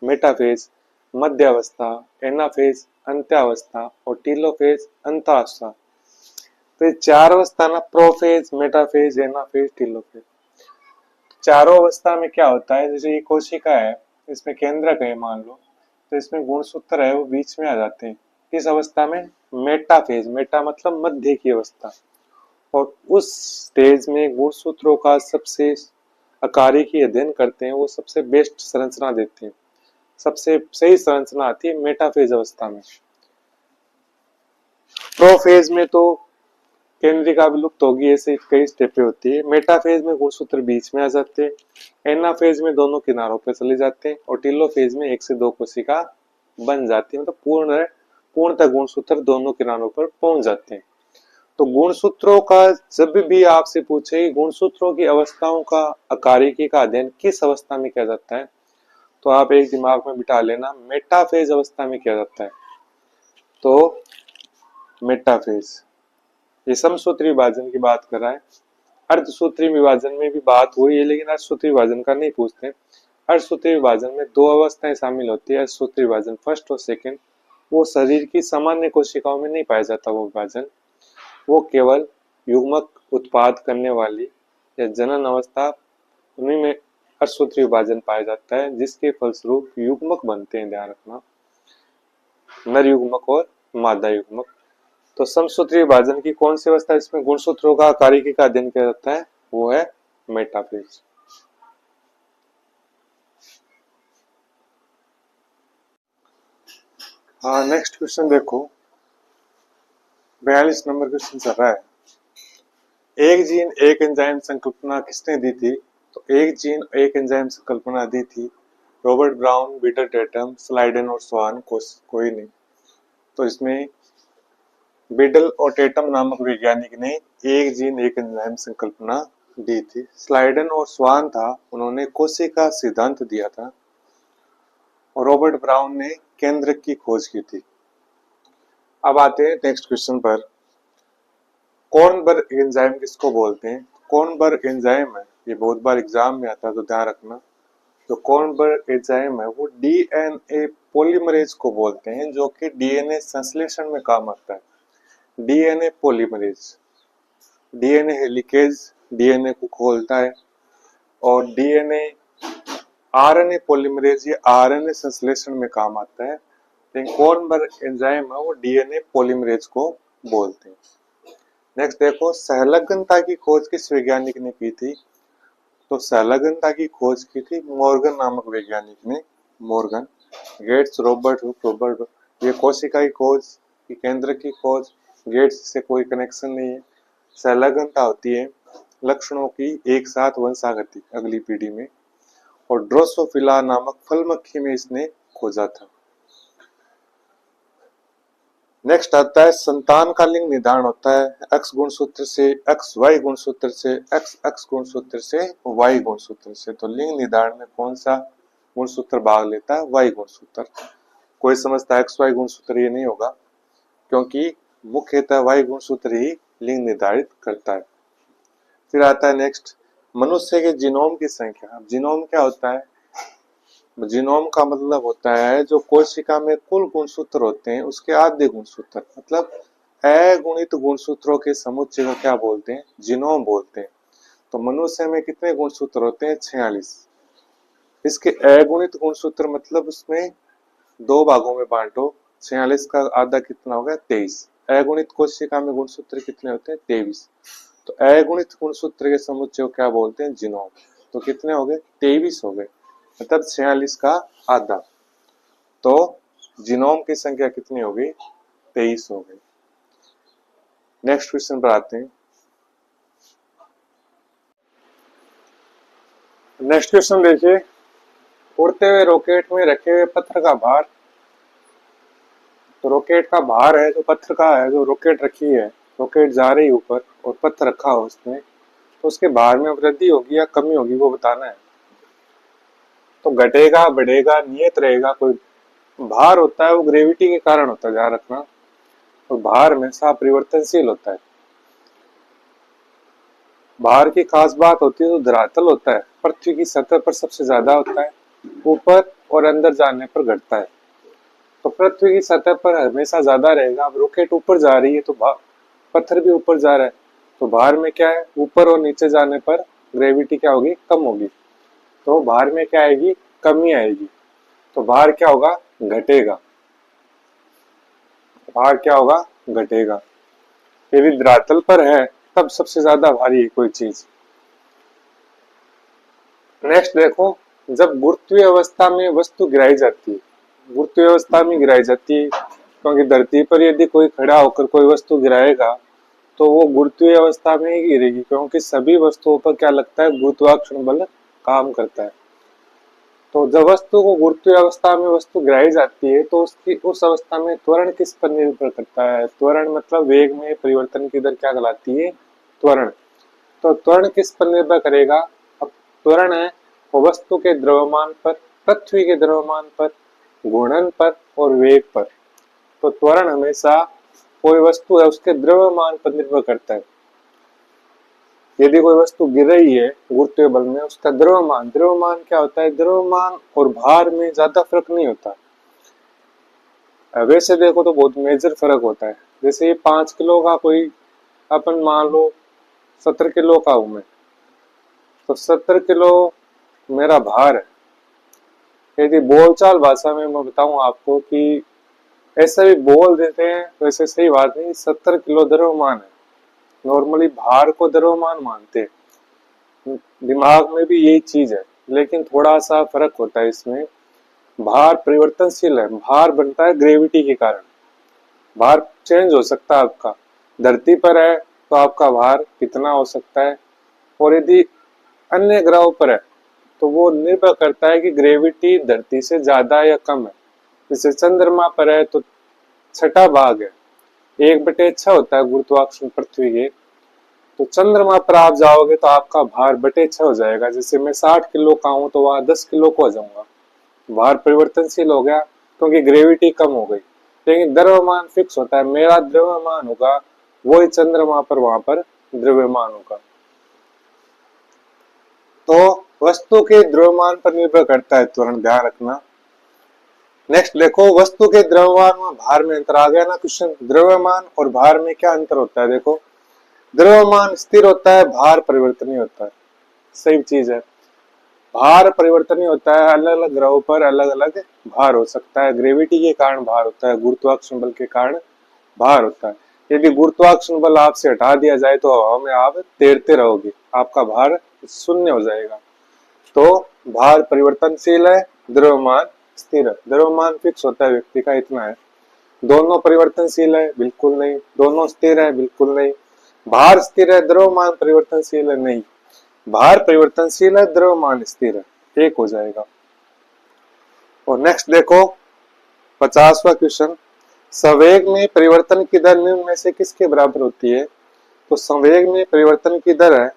मेटाफेज, मध्यावस्था, एनाफेज, अंत्यावस्था और टीलोफेज, अंतावस्था। तो ये 4 अवस्था ना, प्रोफेज, मेटाफेज, एनाफेज, टीलोफेज। चारों अवस्था में क्या होता है, जैसे ये कोशिका है, इसमें केंद्रक है मान लो, तो इसमें गुणसूत्र है वो बीच में आ जाते हैं। किस अवस्था में? मेटाफेज। मेटा मतलब मध्य की अवस्था। और उस स्टेज में गुणसूत्रों का सबसे अकारिकी अध्ययन करते हैं, वो सबसे बेस्ट संरचना देते हैं, सबसे सही संरचना आती है मेटाफेज अवस्था में। प्रोफेज में तो केंद्रिका विलुप्त होगी, ऐसे कई स्टेपें होती है। मेटाफेज में गुणसूत्र बीच में आ जाते हैं, एनाफेज में दोनों किनारों पर चले जाते हैं, और टेलोफेज में 1 से 2 कोशिका बन जाती है, मतलब पूर्णतः गुणसूत्र दोनों किनारों पर पहुंच जाते हैं। तो गुणसूत्रों का जब भी आपसे पूछे गुणसूत्रों की अवस्थाओं का अकारिकी का अध्ययन किस अवस्था में किया जाता है, तो आप एक दिमाग में बिठा लेना, मेटाफेज अवस्था में किया जाता है। तो मेटाफेज ये समसूत्री विभाजन की बात कर रहा है। अर्धसूत्री विभाजन में भी बात हुई है, लेकिन अर्धसूत्री विभाजन का नहीं पूछते। अर्धसूत्री विभाजन में 2 अवस्थाएं शामिल होती है। अर्धसूत्री विभाजन फर्स्ट और सेकंड। वो शरीर की सामान्य कोशिकाओं में नहीं पाया जाता वो विभाजन, वो केवल युग्मक उत्पाद करने वाली या जनन अवस्था, उन्हीं में अर्धसूत्री विभाजन पाया जाता है, जिसके फलस्वरूप युग्मक बनते हैं। ध्यान रखना, नर युग्मक और मादा युग्मक। तो समसूत्री विभाजन की कौन सी अवस्था इसमें गुणसूत्रों का अकारिकी का अध्ययन किया जाता है, वो है मेटाफेज। हाँ, नेक्स्ट क्वेश्चन देखो, 42 नंबर क्वेश्चन चल रहा है। एक जीन एक एंजाइम संकल्पना किसने दी थी? तो एक जीन एक एंजाइम संकल्पना दी थी रॉबर्ट ब्राउन, पीटर टेटम, स्लाइडन और स्वान, कोई नहीं। तो इसमें बिडल और टेटम नामक वैज्ञानिक ने एक जीन एक एंजाइम संकल्पना दी थी। स्लाइडन और स्वान था, उन्होंने कोशिका सिद्धांत दिया था, और रॉबर्ट ब्राउन ने केंद्रक की खोज की थी। अब आते हैं नेक्स्ट क्वेश्चन पर। कॉर्नबर्ग एंजाइम किसको बोलते हैं? कॉर्नबर्ग एंजाइम है, ये बहुत बार एग्जाम में आता है, तो ध्यान रखना। जो कॉर्नबर्ग एंजाइम है वो डीएनए पॉलीमरेज को बोलते हैं, जो कि डीएनए संश्लेषण में काम आता है। DNA polymerase, DNA helicase DNA को खोलता है, और डीएनए आरएनए पॉलीमरेज ये आरएनए संश्लेषण में काम आता है। लेकिन कॉर्नबर्ग एंजाइम है वो डीएनए पॉलीमरेज को बोलते हैं। नेक्स्ट देखो, सहलगनता की खोज किस वैज्ञानिक ने की थी? तो सहलगनता की खोज की थी मॉर्गन नामक वैज्ञानिक ने। मॉर्गन, गेट्स, रॉबर्ट, ये कोशिका की खोज, केंद्र की खोज, गेट्स से कोई कनेक्शन नहीं है। सहलगनता होती है लक्षणों की एक साथ वंशागति अगली पीढ़ी में, और ड्रोसोफिला नामक फल मक्खी में इसने खोजा था। नेक्स्ट आता है, संतान का लिंग निर्धारण होता है एक्स गुणसूत्र से, एक्स वाई गुणसूत्र से, एक्स एक्स गुणसूत्र से, वाई गुणसूत्र से। तो लिंग निर्धारण में कौन सा गुणसूत्र भाग लेता है? वाई गुणसूत्र। कोई समझता है एक्स वाई गुणसूत्र, ये नहीं होगा, क्योंकि मुख्यतः वाई गुणसूत्र ही लिंग निर्धारित करता है। फिर आता है नेक्स्ट, मनुष्य के जीनोम की संख्या। जीनोम क्या होता है? जीनोम का मतलब होता है जो कोशिका में कुल गुणसूत्र होते हैं उसके आधे गुणसूत्र, मतलब अगुणित गुणसूत्रों के समुच्चय को क्या बोलते हैं? जीनोम बोलते हैं। तो मनुष्य में कितने गुणसूत्र होते हैं? 46। इसके अगुणित गुणसूत्र मतलब उसमें 2 भागों में बांटो, 46 का आधा कितना हो गया? 23। अगुणित कोशिका में गुणसूत्र कितने होते हैं? 23। तो अगुणित गुणसूत्र के समुच्चय को क्या बोलते हैं? जीनोम। तो कितने हो गए? 23 हो गए, मतलब 46 का आधा। तो जीनोम की संख्या कितनी होगी? 23 हो गई। नेक्स्ट क्वेश्चन पर आते हैं। नेक्स्ट क्वेश्चन देखिए, उड़ते हुए रॉकेट में रखे हुए पत्थर का भार। तो रॉकेट का भार है जो पत्थर का है, जो रॉकेट रखी है, रॉकेट जा रही ऊपर और पत्थर रखा हो उसमें, तो उसके भार में वृद्धि होगी या कमी होगी वो बताना है। तो घटेगा, बढ़ेगा, नियत रहेगा। कोई भार होता है वो ग्रेविटी के कारण होता है, ध्यान रखना। तो भार हमेशा परिवर्तनशील होता है। भार की खास बात होती है जो धरातल होता है पृथ्वी की सतह पर सबसे ज्यादा होता है, ऊपर और अंदर जाने पर घटता है। तो पृथ्वी की सतह पर हमेशा ज्यादा रहेगा। अब रॉकेट ऊपर जा रही है तो पत्थर भी ऊपर जा रहा है, तो भार में क्या है? ऊपर और नीचे जाने पर ग्रेविटी क्या होगी? कम होगी। तो भार में क्या आएगी? कमी आएगी। तो भार क्या होगा? घटेगा, भार क्या होगा, घटेगा। यदि धरातल पर है तब सबसे ज्यादा भारी है कोई चीज। नेक्स्ट देखो, जब गुरुत्वीय अवस्था में वस्तु गिराई जाती है, गुरुत्वीय अवस्था में गिराई जाती है क्योंकि धरती पर यदि कोई खड़ा होकर कोई वस्तु गिराएगा तो वो गुरुत्वीय अवस्था में ही गिरेगी, क्योंकि सभी वस्तुओं पर क्या लगता है, गुरुत्वाकर्षण बल काम करता है। तो जब वस्तु को गुरुत्वीय अवस्था में वस्तु गिराई जाती है तो उसकी उस अवस्था में त्वरण किस पर निर्भर करता है, त्वरण मतलब वेग में परिवर्तन की दर क्या कहलाती है, त्वरण। तो त्वरण किस पर निर्भर करेगा, अब त्वरण है वो वस्तु के द्रव्यमान पर, पृथ्वी के द्रव्यमान पर, घूर्णन पर और वेग पर। तो त्वरण हमेशा कोई वस्तु है उसके द्रव्यमान पर निर्भर करता है। यदि कोई वस्तु गिर रही है गुरुत्वीय बल में, उसका द्रव्यमान, द्रव्यमान क्या होता है, द्रव्यमान और भार में ज्यादा फर्क नहीं होता। वैसे देखो तो बहुत मेजर फर्क होता है। जैसे ये 5 किलो का कोई, अपन मान लो 70 किलो का हूं मैं, तो 70 किलो मेरा भार है। यदि बोलचाल भाषा में मैं बताऊं आपको कि ऐसा भी बोल देते हैं, वैसे सही बात नहीं, 70 किलो द्रव्यमान है। नॉर्मली भार को द्रव्यमान मानते हैं, दिमाग में भी यही चीज है, लेकिन थोड़ा सा फर्क होता है इसमें। भार परिवर्तनशील है, भार बनता है ग्रेविटी के कारण, भार चेंज हो सकता है आपका। धरती पर है तो आपका भार कितना हो सकता है, और यदि अन्य ग्रहों पर है तो वो निर्भर करता है कि ग्रेविटी धरती से ज्यादा या कम है। जैसे चंद्रमा पर है तो छठा भाग है, 1/6 होता है गुरुत्वाकर्षण पृथ्वी के। तो चंद्रमा पर आप जाओगे तो आपका भार 6 हो जाएगा। जैसे मैं 60 किलो का हूं तो वहां 10 किलो को आ जाऊंगा, भार परिवर्तनशील हो गया क्योंकि ग्रेविटी कम हो गई। लेकिन द्रव्यमान फिक्स होता है, मेरा द्रव्यमान होगा वही चंद्रमा पर वहां पर द्रव्यमान होगा। तो वस्तु के द्रव्यमान पर निर्भर करता है त्वरण, ध्यान रखना। नेक्स्ट देखो, वस्तु के द्रव्यमान और भार में अंतर आ गया ना क्वेश्चन। द्रव्यमान और भार में क्या अंतर होता है, देखो द्रव्यमान स्थिर होता है, भार परिवर्तनीय होता है। सही चीज है, भार परिवर्तनीय होता है, अलग अलग ग्रहों पर अलग अलग भार हो सकता है। ग्रेविटी के कारण भार होता है, गुरुत्वाकर्षण बल के कारण भार होता है। यदि गुरुत्वाकर्षण बल आपसे हटा दिया जाए तो हवा में आप तैरते रहोगे, आपका भार शून्य हो जाएगा। तो भार परिवर्तनशील है, द्रव्यमान स्थिर है। द्रव्यमान फिक्स होता है व्यक्ति का, इतना है। दोनों परिवर्तनशील है, बिल्कुल नहीं। दोनों स्थिर है, बिल्कुल नहीं। भार स्थिर है, द्रव्यमान परिवर्तनशील है, नहीं। भार परिवर्तनशील है, द्रव्यमान स्थिर है, एक हो जाएगा। और नेक्स्ट देखो 50वां क्वेश्चन, संवेग में परिवर्तन की दर निम्न में से किसके बराबर होती है। तो संवेग में परिवर्तन की दर है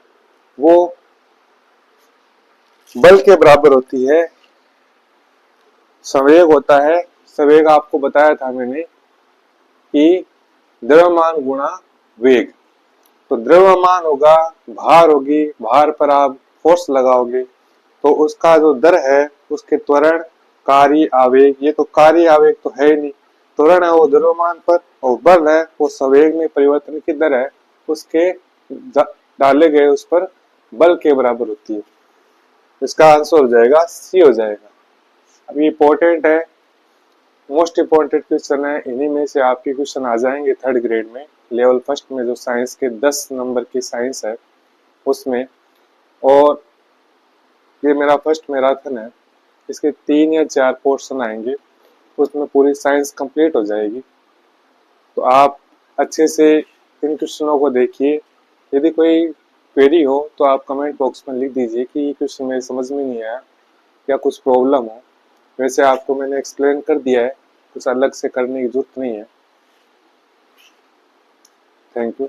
वो बल के बराबर होती है। संवेग होता है, संवेग आपको बताया था मैंने कि द्रव्यमान गुणा वेग। तो द्रव्यमान होगा, भार होगी, भार पर आप फोर्स लगाओगे तो उसका जो दर है उसके त्वरण, कार्य आवेग, ये तो कार्य आवेग तो है ही नहीं, त्वरण है वो द्रव्यमान पर, और बल है वो संवेग में परिवर्तन की दर है उसके डाले गए उस पर बल के बराबर होती है। इसका आंसर हो जाएगा सी हो जाएगा। अब ये इंपॉर्टेंट है, मोस्ट इंपॉर्टेंट क्वेश्चन है। इन्हीं में से आपके क्वेश्चन आ जाएंगे 3rd ग्रेड में, लेवल 1 में, जो साइंस के 10 नंबर की साइंस है उसमें। और ये मेरा फर्स्ट मैराथन है, इसके 3 या 4 पोर्शन आएंगे, उसमें पूरी साइंस कंप्लीट हो जाएगी। तो आप अच्छे से इन क्वेश्चनों को देखिए। यदि कोई क्वेरी हो तो आप कमेंट बॉक्स में लिख दीजिए कि ये क्वेश्चन मेरे समझ में नहीं आया या कुछ प्रॉब्लम हो। वैसे आपको मैंने एक्सप्लेन कर दिया है, कुछ अलग से करने की जरूरत नहीं है। Thank you.